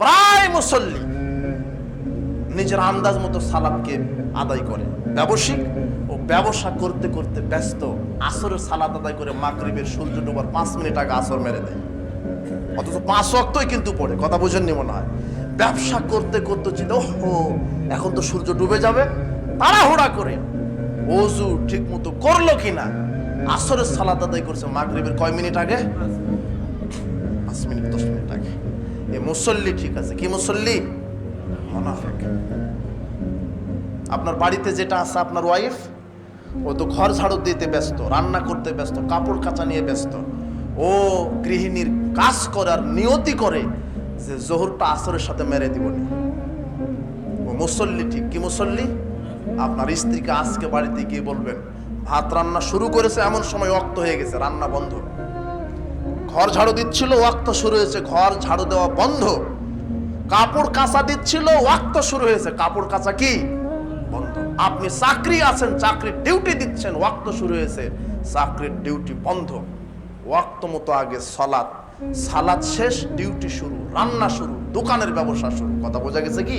প্রায় মুসল্লি নিজের আন্দাজ মতো সালাতকে আদায় করে। ব্যবসায়িক ও ব্যবসা করতে করতে ব্যস্ত, আসরের সালাত আদায় করে মাগরিবের সূর্য ডোবার 5 মিনিট আগে আসর মেরে দেয়, অথচ 5 ওয়াক্তই কিন্তু পড়ে। কথা বুঝেননি মনে হয়? ব্যবসা করতে করতে চিন্তা, ওহো এখন তো সূর্য ডুবে যাবে, তাড়াহুড়া করে ওযু ঠিক মতো করলো কিনা, আসরের সালাত আদায় করছে মাগরিবের কয় মিনিট আগে? 5 মিনিট 10 মিনিট আগে। এই মুসল্লি ঠিক আছে। কি মুসল্লি? মুনাফিক। আপনার বাড়িতে যেটা আছে আপনার ওয়াইফ, ও তো ঘর ঝাড়ু দিতে ব্যস্ত, রান্না করতে ব্যস্ত, কাপড় কাচা নিয়ে ব্যস্ত। ও গৃহিণীর কাজ করার নিয়তি করে যে জোহরটা আসরের সাথে মেরে দিবনি। ও মুসল্লি ঠিক। কি মুসল্লি? আপনার স্ত্রীকে আজকে বাড়িতে গিয়ে বলবেন ভাত রান্না শুরু করেছে, এমন সময় ওয়াক্ত হয়ে গেছে, রান্না বন্ধ, ঘর ঝাড়ু দিচ্ছিল, ওয়াক্ত শুরু হয়েছে, ঘর ঝাড়ু দেওয়া বন্ধ। কাপড় কাচা দিচ্ছিল, ওয়াক্ত শুরু হয়েছে, কাপড় কাচা কি বন্ধ। আপনি চাকরি আছেন, চাকরির ডিউটি দিচ্ছেন, ওয়াক্ত শুরু হয়েছে, চাকরির ডিউটি বন্ধ। ওয়াক্ত মতো আগে সালাত, সালাত শেষ, ডিউটি শুরু, রান্না শুরু, দোকানের ব্যবসা শুরু। কথা বোঝা গেছে কি?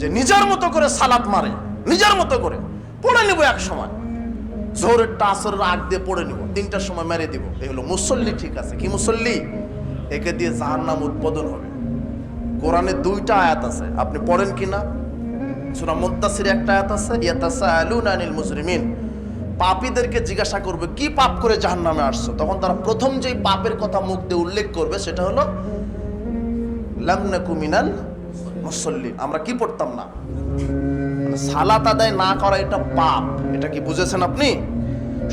যে নিজের মতো করে সালাত মারে, নিজের মতো করে পড়ে নিব, এক সময় জোহরের আসরের আগ দিয়ে পড়ে নিব, 3টার সময় মেরে দিব। এই হলো মুসল্লি। ঠিক আছে, কি মুসল্লি? একে দিয়ে জাহান্নাম উদ্বোধন হবে। কোরআনে 2টা আয়াত আছে, আপনি পড়েন কিনা? সূরা মুদ্দাসিরে একটা আয়াত আছে, ইয়াতাসাআলুনা আনিল মুজরিমিন। পাপীদেরকে জিজ্ঞাসা করবে কি পাপ করে জাহান্নামে আসছো, তখন তারা প্রথম যেই পাপের কথা মুখ দিয়ে উল্লেখ করবে সেটা হলো লাম নাকু মিনাল মুসাল্লিন, আমরা কি পড়তাম না। সালাত আদায় না করা এটা পাপ। এটা কি বুঝেছেন আপনি?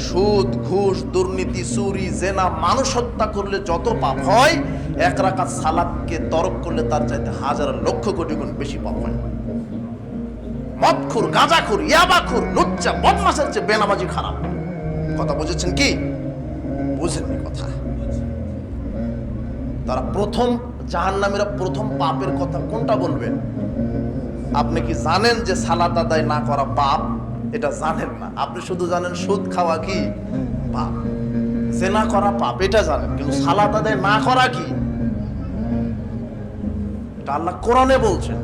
সুদ, ঘুষ, দুর্নীতি, চুরি, জেনা, মানুষ হত্যা করলে যত পাপ হয়, 1 রাকাত সালাতকে তরক করলে তার চাইতে হাজার লক্ষ কোটি গুণ বেশি পাপ হয়। মদখুর, গাঁজাখুর, ইয়াবাখুর, লুচ্চা, বদমাশের চেয়ে বেনামাজি খারাপ। কথা বুঝেছেন কি? বুঝেননি কথা। তারা প্রথম, জাহান্নামীরা প্রথম পাপের কথা কোনটা বলবেন? আপনি কি জানেন যে সালাত আদায় না করা পাপ? এটা জানেন না। আপনি শুধু জানেন সুদ খাওয়া কি পাপ, জেনা করা পাপ, এটা জানেন, কিন্তু সালাত আদায় না করা কি? এটা আল্লাহ কোরআনে বলছেন।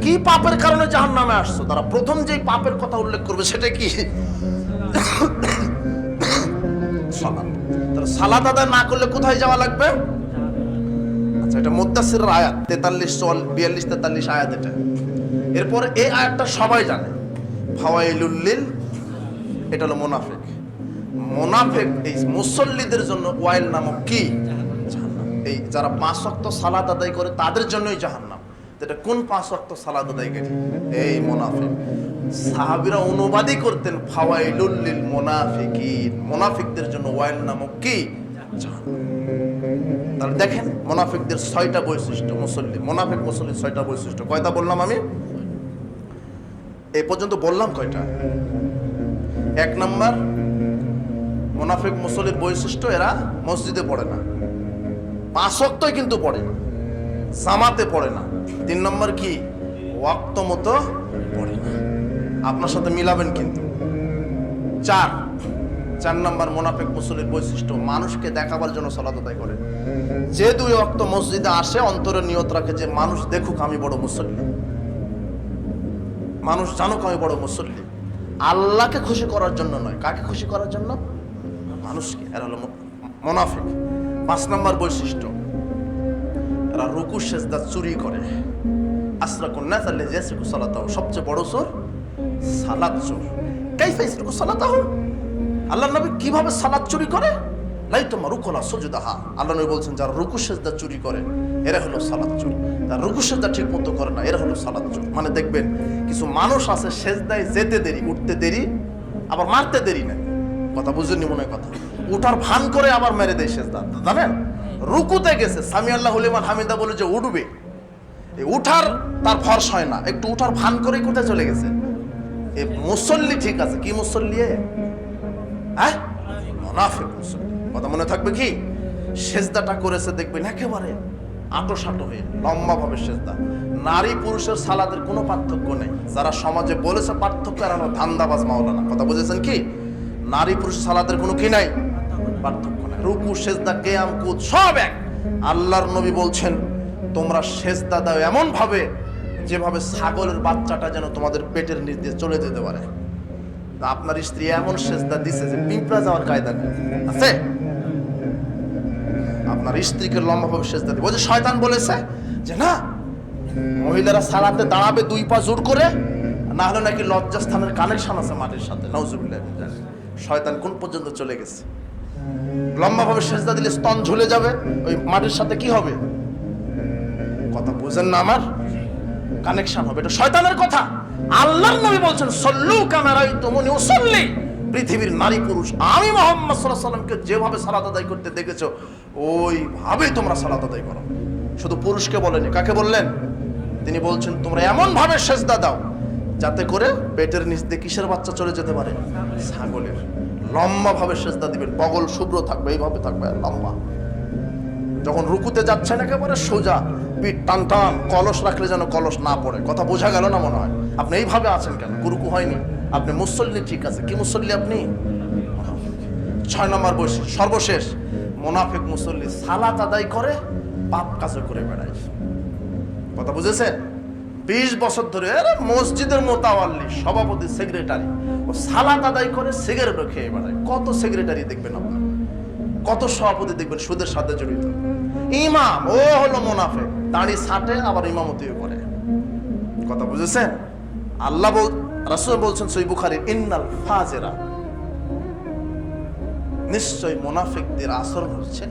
কি পাপের কারণে জাহান্নামে আসছো? তারা প্রথম যেই পাপের কথা উল্লেখ করবে সেটা কি? সালাত। তারা সালাত আদায় না করলে কোথায় যাওয়া লাগবে? আচ্ছা, এটা মুদ্দাসিরের আয়াত 43, 42, 43 আয়াত এটা। এরপর এই আয়াতটা সবাই জানে, ফাওয়াইলুল লিল, এটা হলো মুনাফিক। মুনাফিক এই মুসল্লিদের জন্য ওয়াইল নামক কি জাহান্নাম। এই যারা 5 ওয়াক্ত সালাত আদায় করে তাদের জন্যই জাহান্নাম। এটা কোন 5 ওয়াক্ত সালাত আদায়কারী? এই মুনাফিক। সাহাবীরা অনুবাদই করতেন ফাওয়াইলুল লিল মুনাফিকিন, মুনাফিকদের জন্য ওয়াইল নামক কি জাহান্নাম। তাহলে দেখেন মুনাফিকদের 6টা বৈশিষ্ট্য। মুসল্লি, মুনাফিক মুসল্লির 6টা বৈশিষ্ট্য। কয়টা বললাম আমি? এই পর্যন্ত বললাম কয়টা? 1 নাম্বার, মুনাফিক মুসল্লির বৈশিষ্ট্য, এরা মসজিদে পড়ে না, 5 ওয়াক্তই কিন্তু পড়ে না, জামাতে পড়ে না। 3 নম্বর কি? ওয়াক্ত মতো পড়ে না। আপনার সাথে মিলাবেন কিন্তু। 4 নম্বর মুনাফিক মুসল্লির বৈশিষ্ট্য, মানুষকে দেখাবার জন্য সালাত আদায় করে। যে 2 ওয়াক্ত মসজিদে আসে, অন্তরে নিয়ত রাখে যে মানুষ দেখুক আমি বড় মুসল্লি, মানুষ জানুক আমি বড় মুসল্লি। আল্লাহকে খুশি করার জন্য নয়। কাকে খুশি করার জন্য? মানুষকে। এরা হলো মুনাফিক। 5 নম্বর বৈশিষ্ট্য, এরা রুকু সেজদা চুরি করে। আসরাকুন নাস আল্লাযী ইয়াসরিকু সালাতাহু, সবচেয়ে বড় চোর সালাত চোর। কাইফা ইয়াসরিকু সালাতাহু, আল্লাহর নবী কিভাবে সালাত চুরি করে? লাইতুমা রুকুলা সুজুদাহা, আল্লাহ নবী বলছেন যারা রুকু সেজদা চুরি করে এরা হলো সালাত চোর। তারা রুকু সেজদা ঠিক মতো করে না, এরা হলো সালাত চোর। মানে দেখবেন কিছু মানুষ আছে সেজদায় যেতে দেরি, উঠতে দেরি, আবার মারতে দেরি না। কথা বুঝেননি মনে হয় কথা। উঠার ভান করে আবার মেরে দেয় সেজদা। জানেন রুকুতে গেছে, সামি আল্লাহু লিমান হামিদা বলে যে উঠবে, এই উঠার তার ফরজ হয় না, একটু উঠার ভান করেই কোথায় চলে গেছে। এই মুসল্লি ঠিক আছে, কি মুসল্লি? হ্যাঁ, মুনাফিক মুসল্লি। কথা মনে থাকবে কি? সেজদাটা করেছে দেখবেন একেবারে আটো সাটো হয়ে, লম্বা ভাবে সেজদা। নারী পুরুষের সালাদের কোনো পার্থক্য নেই। যারা সমাজে বলেছে পার্থক্য, এরা হলো ধান্দাবাজ মাওলানা। কথা বুঝেছেন কি? নারী পুরুষ সালাদের কোনো কি নাই, পার্থক্য নাই। রুকু সেজদা কিয়াম কুদ সব এক। আল্লাহর নবী বলছেন তোমরা সেজদা দাও এমন ভাবে যেভাবে ছাগলের বাচ্চাটা যেন তোমাদের পেটের নিচ দিয়ে চলে যেতে পারে। তা আপনার স্ত্রী এমন সেজদা দিছে যে পিঁপড়া যাওয়ার কায়দা নেই আছে। আপনার স্ত্রীকে লম্বা ভাবে সেজদা দিবে। ওই যে শয়তান বলেছে যে না, মহিলারা সালাতে দাঁড়াবে 2 পা জোর করে, না হলে নাকি লজ্জাস্থানের কানেকশন আছে মাটির সাথে। নাউজুবিল্লাহ। শয়তান কোন পর্যন্ত চলে গেছে। লম্বা ভাবে সেজদা দিলে স্তন ঝুলে যাবে, ওই মাটির সাথে কি হবে? কথা বুঝেন না আমার? কানেকশন হবে। এটা শয়তানের কথা। আল্লাহর নবী বলছেন সল্লু কামা রাআইতুমুনি উসাল্লি, পৃথিবীর নারী পুরুষ আমি মুহাম্মদ সাল্লাল্লাহু আলাইহি ওয়াসাল্লামকে যেভাবে সালাত আদায় করতে দেখেছো ওইভাবেই তোমরা সালাত আদায় করো। শুধু পুরুষকে বলেনি, কাকে বললেন? তিনি বলছেন তোমরা এমন ভাবে সেজদা দাও যাতে করে পেটের নিচ দিয়ে কিসের বাচ্চা চলে যেতে পারে? ছাগলের। লম্বা ভাবে সেজদা দিবেন, বগল শুভ্র থাকবে, এইভাবে থাকবে লম্বা। যখন রুকুতে যাচ্ছেন একেবারে সোজা, পিঠ টান টান, কলস রাখলে যেন কলস না পড়ে। কথা বোঝা গেল না মনে হয়? আপনি এইভাবে আছেন কেন? রুকু হয়নি, আপনি মুসল্লি ঠিক আছে, কি মুসল্লি আপনি? 6 নম্বর বৈশিষ্ট্য, সর্বশেষ, মুনাফিক মুসল্লি সালাত আদায় করে পাপ কাজ করে বেড়ায়। কথা বুঝেছেন? 20 বছর ধরে মসজিদের মোতাওয়াল্লি, সভাপতি, সেক্রেটারি, ও সালাত আদায় করে সিগারেটও খেয়ে বেড়ায়। কত সেক্রেটারি দেখবেন আপনি, কত সভাপতি দেখবেন সুদের সাথে জড়িত। ইমাম ও হলো মুনাফিক, দাড়ি ছাটে আবার ইমামতিও করে। কথা বুঝেছেন? আল্লাহ রাসূল বলছেন সহিহ বুখারী, ইন্নাল ফাজিরা, নিশ্চয় মুনাফিকদের আচরণ হচ্ছে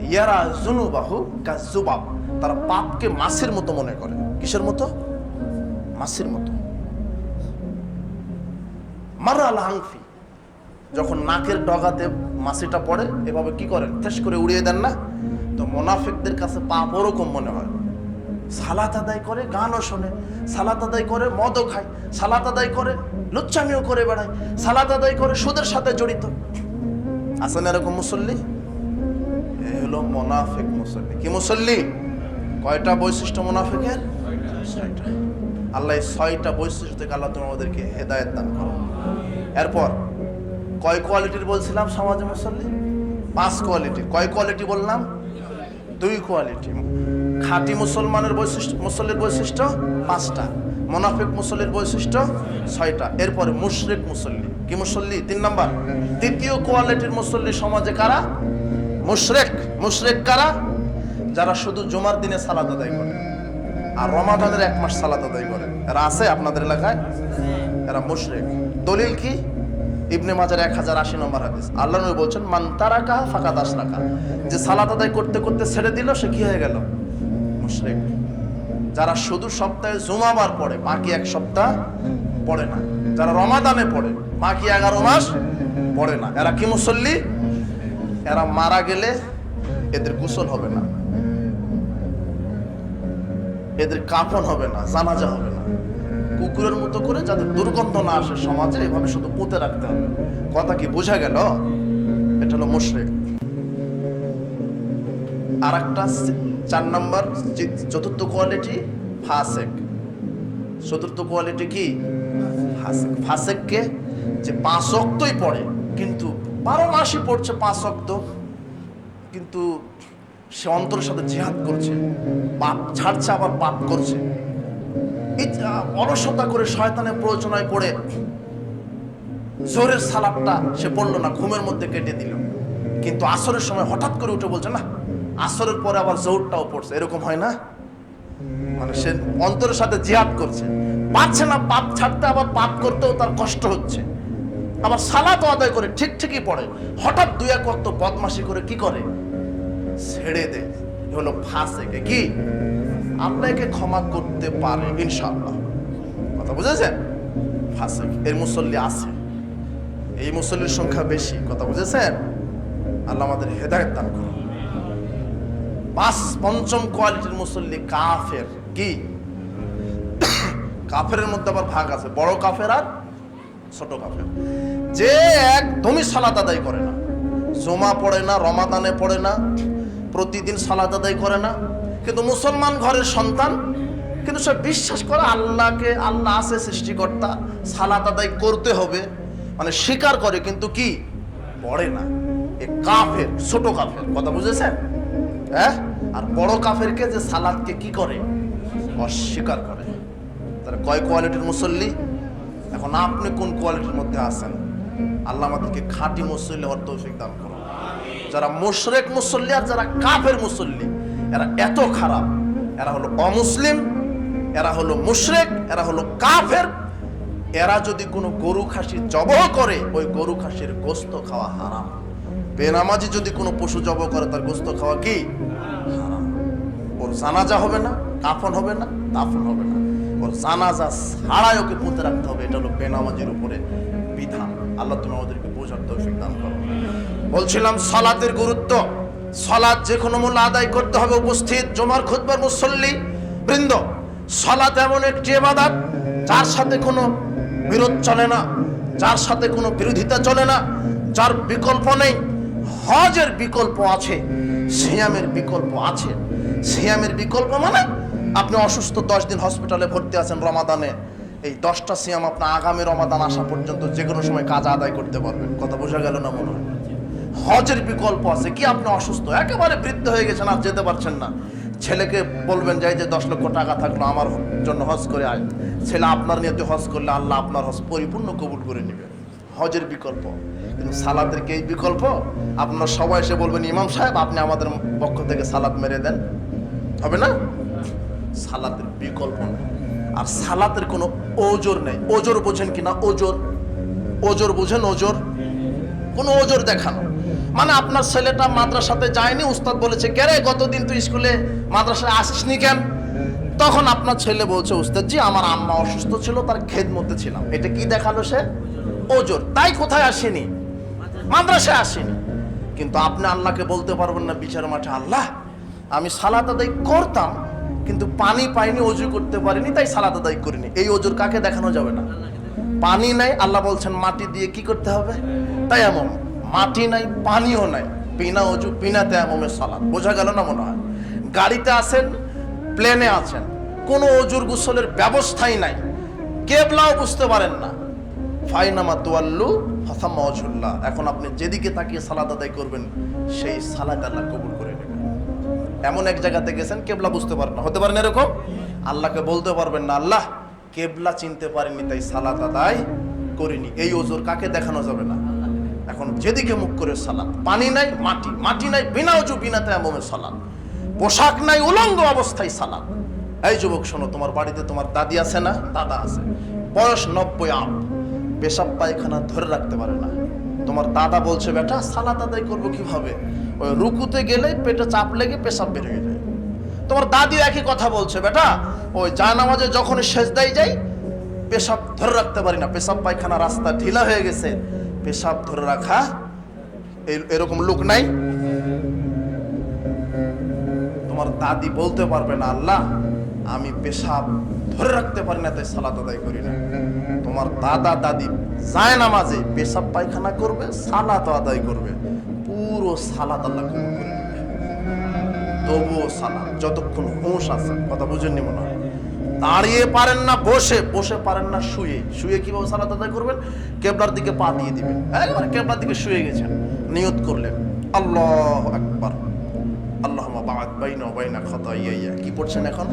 ইয়ারা যুনুবাহু কাযুবাব, তারা পাপকে মাছের মতো মনে করে। কিসের মতো? মাছের মতো। মারাল আনফি, যখন নাকের ডগাতে মাছিটা পড়ে এভাবে কি করেন, ঠেস করে উড়িয়ে দেন না? তো মুনাফিকদের কাছে পাপ ওরকম মনে হয়। সালাত আদায় করে, গানও শোনে, সালাত আদায় করে, মদও খায়, সালাত আদায় করে, লুচ্চামিও করে বেড়ায়, সালাত আদায় করে, সুদের সাথে জড়িত। আছেন এরকম মুসল্লি? এ হলো মুনাফিক মুসল্লি। কি মুসল্লি? কয়টা বৈশিষ্ট্য মুনাফিকের? 6টা। আল্লাহ এই 6টা বৈশিষ্ট্য থেকে আল্লাহ তোমাদেরকে হেদায়েত দান করো। এরপর কয় কোয়ালিটির বলছিলাম সমাজে মুসল্লি? 5 কোয়ালিটি। কয় কোয়ালিটি বললাম? 2 কোয়ালিটি। খাঁটি মুসলমানের বৈশিষ্ট্য, মুসল্লির বৈশিষ্ট্য 5টা, মুনাফিক মুসল্লির বৈশিষ্ট্য 6টা। এরপরে মুশরিক মুসল্লি। কি মুসল্লি? 3 নাম্বার। দ্বিতীয় কোয়ালিটির মুসল্লি সমাজে কারা? মুশরিক। মুশরিক কারা? যারা শুধু জুমার দিনে সালাত আদায় করে আর রমাদানের 1 মাস সালাত আদায় করে। এরা আছে আপনাদের এলাকায়? এরা মুশরিক। দলিল কি? ইবনে মাজার 1080 নম্বর হাদিস। আল্লাহ নবী বলছেন, মান তারাকা ফাকাদ আশরাকা, যে সালাত আদায় করতে করতে ছেড়ে দিল সে কি হয়ে গেল? মুশরিক। যারা শুধু সপ্তাহে জুমাবার পড়ে, বাকি 1 সপ্তাহ পড়ে না, যারা রমাদানে পড়ে, বাকি 11 মাস পড়ে না, এরা কি মুসল্লি? এরা মারা গেলে এদের গোসল হবে না, এদের কাফন হবে না, জানাজা হবে না। কুকুরের মতো করে যাতে দুর্গন্ধ না আসে সমাজে, এভাবে শুধু পুঁতে রাখতে হবে। কথা কি বোঝা গেল? এটা হলো মুশরিক। আর একটা 4 নম্বর, চতুর্থ কোয়ালিটি ফাসেক। চতুর্থ কোয়ালিটি কি? ফাসেক। ফাসেককে যে 5 ওয়াক্তই পড়ে, কিন্তু 12 মাসই পড়ছে 5 ওয়াক্ত, কিন্তু সে অন্তরের সাথে জিহাদ করছে, পাপ ছাড়ছে আবার পাপ করছে। অলসতা করে শয়তানের প্ররোচনায় পড়ে জোহরের সালাতটা সে পড়লো না, ঘুমের মধ্যে কেটে দিল, কিন্তু আসরের সময় হঠাৎ করে উঠে বলছে না, আসরের পরে আবার জোহরটাও পড়ছে। এরকম হয় না? মানে সে অন্তরের সাথে জিহাদ করছে, পারছে না পাপ ছাড়তে, আবার পাপ করতেও তার কষ্ট হচ্ছে, আবার সালাতও আদায় করে ঠিকই পড়ে, হঠাৎ 2-1 ওয়াক্ত বদমাশি করে কি করে? ছেড়ে দেয়। এ হলো ফাসেক। কি? আল্লাহকে ক্ষমা করতে পারে ইনশাআল্লাহ। কথা বুঝেছেন? ফাসেক। এর মুসল্লি আছে, এই মুসল্লির সংখ্যা বেশি। কথা বুঝেছেন? আল্লাহ আমাদের হেদায়েত দান করুন। 5ম কোয়ালিটির মুসল্লি কাফের। কি? কাফেরের মধ্যে আবার ভাগ আছে, বড় কাফের আর ছোট কাফের। যে একদমই সালাত আদায় করে না, জুমা পড়ে না, রমাদানে পড়ে না, প্রতিদিন সালাত আদায় করে না, কিন্তু মুসলমান ঘরের সন্তান, কিন্তু সে বিশ্বাস করে আল্লাহকে, আল্লাহ আছে সৃষ্টিকর্তা, সালাত আদায় করতে হবে, মানে স্বীকার করে, কিন্তু কি পড়ে না। এ কাফের, ছোট কাফের। কথা বুঝেছেন? হ্যাঁ। আর বড় কাফেরকে যে সালাতকে কি করে? অস্বীকার করে। তাহলে কয় কোয়ালিটির মুসল্লি? এখন আপনি কোন কোয়ালিটির মধ্যে আছেন? আল্লাহ আমাদেরকে খাঁটি মুসল্লি হওয়ার তৌফিক দান করুন। যারা মুশরিক মুসল্লি আর যারা কাফের মুসল্লি, এরা এত খারাপ। এরা হলো অমুসলিম, এরা হলো মুশরিক, এরা হলো কাফের। এরা যদি কোনো গরু খাসি জবাহ করে, ওই গরু খাসির গোশত খাওয়া হারাম। বেনামাজি যদি কোনো পশু জবাহ করে, তার গোশত খাওয়া কি হারাম। ওর জানাজা হবে না, কাফন হবে না, দাফন হবে না, ওর জানাজা ছাড়াই ওকে পুঁতে রাখতে হবে। এটা হলো বেনামাজির উপরে বিধান। আল্লাহ তুমি আমাদেরকে বোঝার তৌফিক দান করো। বলছিলাম সালাতের গুরুত্ব। সালাত যে কোনো মূল্য আদায় করতে হবে। উপস্থিত জুমার খুতবার মুসল্লি বৃন্দ, সালাত এমন একটি ইবাদত যার সাথে কোনো বিরোধ চলে না, যার সাথে কোনো বিরোধিতা চলে না, যার বিকল্প নেই। হজের বিকল্প আছে, সিয়ামের বিকল্প আছে। সিয়ামের বিকল্প মানে আপনি অসুস্থ 10 দিন হসপিটালে ভর্তি আছেন রমাদানে, এই 10টা সিয়াম আপনার আগামী রমাদান আসা পর্যন্ত যে কোনো সময় কাজ আদায় করতে পারবেন। কথা বোঝা গেল না মনে হয়? হজের বিকল্প আছে। কি আপনি অসুস্থ, একেবারে বৃদ্ধ হয়ে গেছেন, আর যেতে পারছেন না, ছেলেকে বলবেন যে 10 লক্ষ টাকা থাকলো আমার জন্য হজ করে আয়, ছেলে আপনার নিয়তে হজ করলে আল্লাহ আপনার হজ পরিপূর্ণ কবুল করে নেবে। হজের বিকল্প। কিন্তু সালাতের কি এই বিকল্প? আপনারা সবাই এসে বলবেন ইমাম সাহেব আপনি আমাদের পক্ষ থেকে সালাত মেরে দেন, হবে না? সালাতের বিকল্প নেই। আর সালাতের কোনো ওজোর নেই। ওজোর বোঝেন কিনা? ওজোর, ওজোর বুঝেন? ওজোর, কোনো ওজোর দেখানো মানে আপনার ছেলেটা মাদ্রাসাতে যায়নি, উস্তাদ বলেছে কে রে গতদিন তুই স্কুলে মাদ্রাসায় আসিসনি কেন? তখন আপনার ছেলে বলছে উস্তাদ জি আমার আম্মা অসুস্থ ছিল, তার খেদমতে ছিলাম। এটা কি দেখালো সে? ওজোর। তাই কোথায় আসেনি? মাদ্রাসায় আসেনি। কিন্তু আপনি আল্লাহকে বলতে পারবেন না বিচার মাঠে, আল্লাহ আমি সালাত আদায় করতাম কিন্তু পানি পাইনি, ওযু করতে পারিনি, তাই সালাত আদায় করিনি। এই ওজোর কাকে দেখানো যাবে না। পানি নাই, আল্লাহ বলছেন মাটি দিয়ে কি করতে হবে? তায়াম্মুম। মাটি নাই, পানিও নাই, বিনা ওযু বিনা তায়াম্মুমের সালাত। বোঝা গেল না মনে হয়? গাড়িতে আছেন, প্লেনে আছেন, কোনো ওযুর গোসলের ব্যবস্থাই নাই, কেবলাও বুঝতে পারেন না, ফাইনামা তুয়াল্লু ফাসাম্মা ওয়াজহুল্লাহ। এখন আপনি যেদিকে তাকিয়ে সালাত আদায় করবেন সেই সালাত আল্লাহ কবুল করে নেবেন। এমন এক জায়গাতে গেছেন কেবলা বুঝতে পারেন না, হতে পারেন এরকম, আল্লাহকে বলতে পারবেন না আল্লাহ কেবলা চিনতে পারিনি তাই সালাত আদায় করিনি। এই ওজোর কাকে দেখানো যাবে না। এখন যেদিকে মুখ করে সালাত, পানি নাই, মাটি, মাটি নাই, বিনা ওযু বিনা তায়াম্মুমের সালাত, পোশাক নাই, উলঙ্গ অবস্থায় সালাত। এই যুবক শোনো, তোমার বাড়িতে তোমার দাদি আছে না? দাদা আছে, বয়স 90 আপ, পেশাব পায়খানা ধরে রাখতে পারে না। তোমার দাদা বলছে বেটা সালাত আদায় করবো কিভাবে? ওই রুকুতে গেলে পেটে চাপ লেগে পেশাব বের হয়ে যায়। তোমার দাদিও একই কথা বলছে বেটা ওই জায়নামাজে যখন সেজদায় যাই পেশাব ধরে রাখতে পারি না, পেশাব পায়খানা রাস্তা ঢিলা হয়ে গেছে, পেশাব ধরে রাখা এরকম লোক নাই? তোমার দাদি বলতে পারবে না আল্লাহ আমি পেশাব ধরে রাখতে পারি না তাই সালাত আদায় করি না। তোমার দাদা দাদি জায়নামাজে পেশাব পায়খানা করবে, সালাত আদায় করবে, পুরো সালাত আল্লাহ কবুল করে নেবে। তবুও সালাত যতক্ষণ হুঁশ আছে, কথা বুঝেননি মনে হয়? দাঁড়িয়ে পারেন না, বসে, বসে পারেন না শুয়ে, শুয়ে কিভাবে সালাত আদায় করবেন? কেবলার দিকে পা দিয়ে দিবেন, একবার কেবলার দিকে শুয়ে গেছেন, নিয়ত করলেন আল্লাহু আকবার, আল্লাহুম্মা বা'আদ বাইনা ওয়া বাইনা খাতায়ায়া। কি পড়ছেন এখন?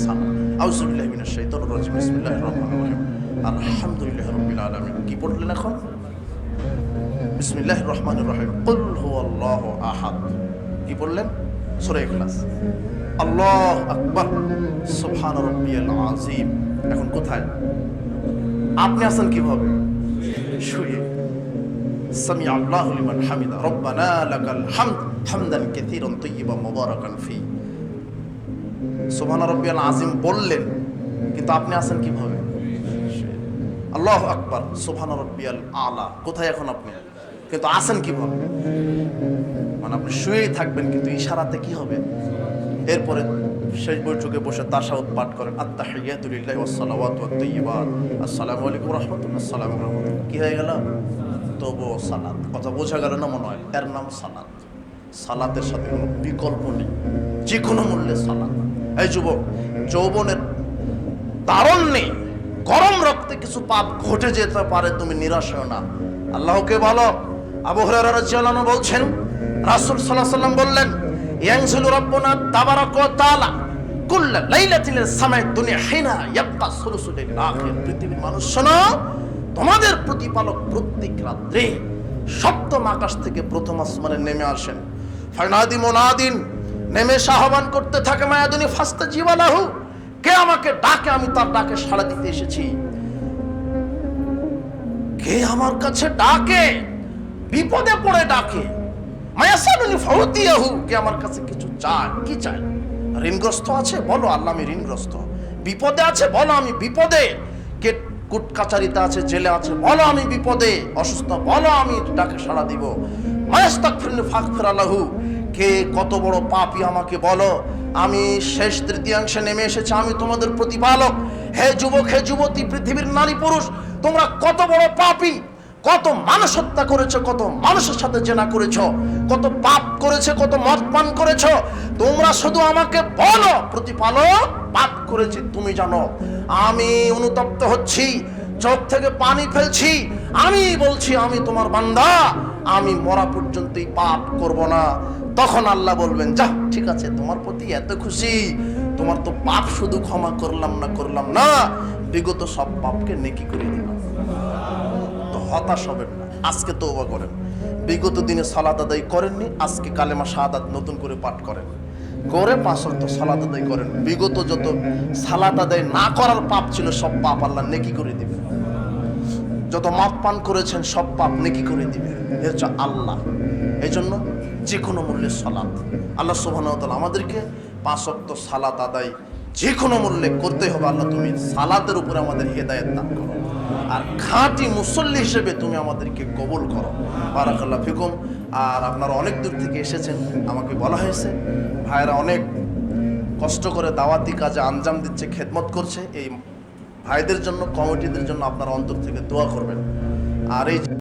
সালাত। আউযু বিল্লাহি মিনাশ শাইতানির রাজিম, বিসমিল্লাহির রহমানির রহিম, আলহামদুলিল্লাহি রাব্বিল আলামিন। কি পড়লেন এখন? বিসমিল্লাহির রহমানির রহিম, কুল হুয়াল্লাহু আহাদ। কি পড়লেন? সূরা ইখলাস। আল্লাহু আকবার, সুবহান রাব্বিয়াল আযীম। এখন কোথায়? আপনি আছেন কিভাবে? শুয়ে। সামি আল্লাহু লিমান হামিদা, রব্বানা লাকাল হামদ হামদান কাসীরান তাইয়িবান মুবারাকান ফি। সুবহান রাব্বিয়াল আযীম বললেন, কিন্তু আপনি আছেন কিভাবে? আল্লাহু আকবার, সুবহান রাব্বিয়াল আলা। কোথায় এখন আপনি? কিন্তু আছেন কিভাবে? মানে আপনি শুয়েই থাকবেন কিন্তু ইশারাতে কি হবে? এরপরে শেষ বৈঠকে বসে তাশাহুদ পাঠ করেন, আত-তাহিয়াতু লিল্লাহি ওয়াস সালাওয়াতু ওয়াত তাইয়্যিবাত, আসসালামু আলাইকুম ওয়া রাহমাতুল্লাহ, আসসালামু আলাইকুম। কি হয়ে গেল? তবুও সালাত। কথা বোঝা গেল না মনে হয়? এর নাম সালাত। সালাতের সাথে কোনো বিকল্প নেই, যে কোনো মূল্যে সালাত। এই যুবক, যৌবনের তারুণ্যে গরম রক্তে কিছু পাপ ঘটে যেতে পারে, তুমি নিরাশ হও না, আল্লাহকে বলো। আবু হুরায়রা রাদিয়াল্লাহু আনহু বলছেন রাসূল সাল্লাল্লাহু আলাইহি ওয়াসাল্লাম বললেন ইয়ানজিলু রাব্বুনা তাবারাকা ওয়া তাআলা কুল্লা লাইলাতিন সামা'আদ দুনিয়া হিনা ইয়াবকা সুলুসুল লাইলিল আখির। পৃথিবীর মানুষ শোনো, তোমাদের প্রতিপালক প্রত্যেক রাত্রে সপ্তম আকাশ থেকে প্রথম আসমানে নেমে আসেন। ফানাদি মুনাদিন, নেমে আহ্বান করতে থাকে মায়াদুনি ফাস্তাজিবা লাহু, কে আমাকে ডাকে আমি তার ডাকে সাড়া দিতে এসেছি। কে আমার কাছে ডাকে, বিপদে পড়ে ডাকে। মায়াসালুনি ফাউতিয়াহু, কে আমার কাছে কিছু চায়। কি চায়? ঋণগ্রস্ত আছে, বলো আল্লাহ আমি ঋণগ্রস্ত। বিপদে আছে, বলো আমি বিপদে। কে কোর্ট কাচারিতে আছে, জেলে আছে, বলো আমি বিপদে। অসুস্থ, বলো আমি ডাকে সাড়া দিব। মায়াস্তাগফিরুনি ফাগফির লাহু, কে কত বড় পাপী আমাকে বলো, আমি শেষ তৃতীয়াংশে নেমে এসেছি, আমি তোমাদের প্রতিপালক। হে যুবক, হে যুবতী, পৃথিবীর নারী পুরুষ, তোমরা কত বড় পাপী, কত মানুষ হত্যা করেছো, কত মানুষের সাথে জেনা করেছো, কত পাপ করেছে, কত মদ পান করেছো। তোমরা শুধু আমাকে বলো প্রতিপালক পাপ করেছে, তুমি জানো। আমি অনুতপ্ত হচ্ছি, চোখ থেকে পানি ফেলছি, আমি বলছি আমি তোমার বান্দা, আমি মরা পর্যন্ত এই পাপ করব না। তখন আল্লাহ বলবেন, যা ঠিক আছে, তোমার প্রতি এত খুশি, তোমার তো পাপ শুধু ক্ষমা করলাম না, বিগত সব পাপকে নেকি করে দিলাম। তো হতাশ হবেন না, আজকে তওবা করেন। বিগত দিনে সালাত আদায় করেননি, আজকে কালেমা শাহাদাত নতুন করে পাঠ করেন, করে 5 ওয়াক্ত সালাত আদায় করেন। বিগত যত সালাত আদায় না করার পাপ ছিল সব পাপ আল্লাহ নেকি করে দিবেন। যত মদ পান করেছেন সব পাপ নেকি করে দিবেন। এ হচ্ছে আল্লাহ। এই জন্য যে কোনো মূল্যে সালাত, আল্লাহ সুবহানাহু ওয়া তাআলা আমাদেরকে 5 ওয়াক্ত সালাত আদায় যে কোনো মূল্যে করতে হবে। আল্লাহ তুমি সালাতের উপরে আমাদের হেদায়েত দান করো, আর খাঁটি মুসল্লি হিসেবে তুমি আমাদেরকে কবুল করো। বারাকাল্লাহু ফিকুম। আর আপনারা অনেক দূর থেকে এসেছেন, আমাকে বলা হয়েছে ভাইরা অনেক কষ্ট করে দাওয়াতি কাজে আঞ্জাম দিচ্ছে, খেদমত করছে। এই ভাইদের জন্য, কমিটিদের জন্য আপনারা অন্তর থেকে দোয়া করবেন। আর এই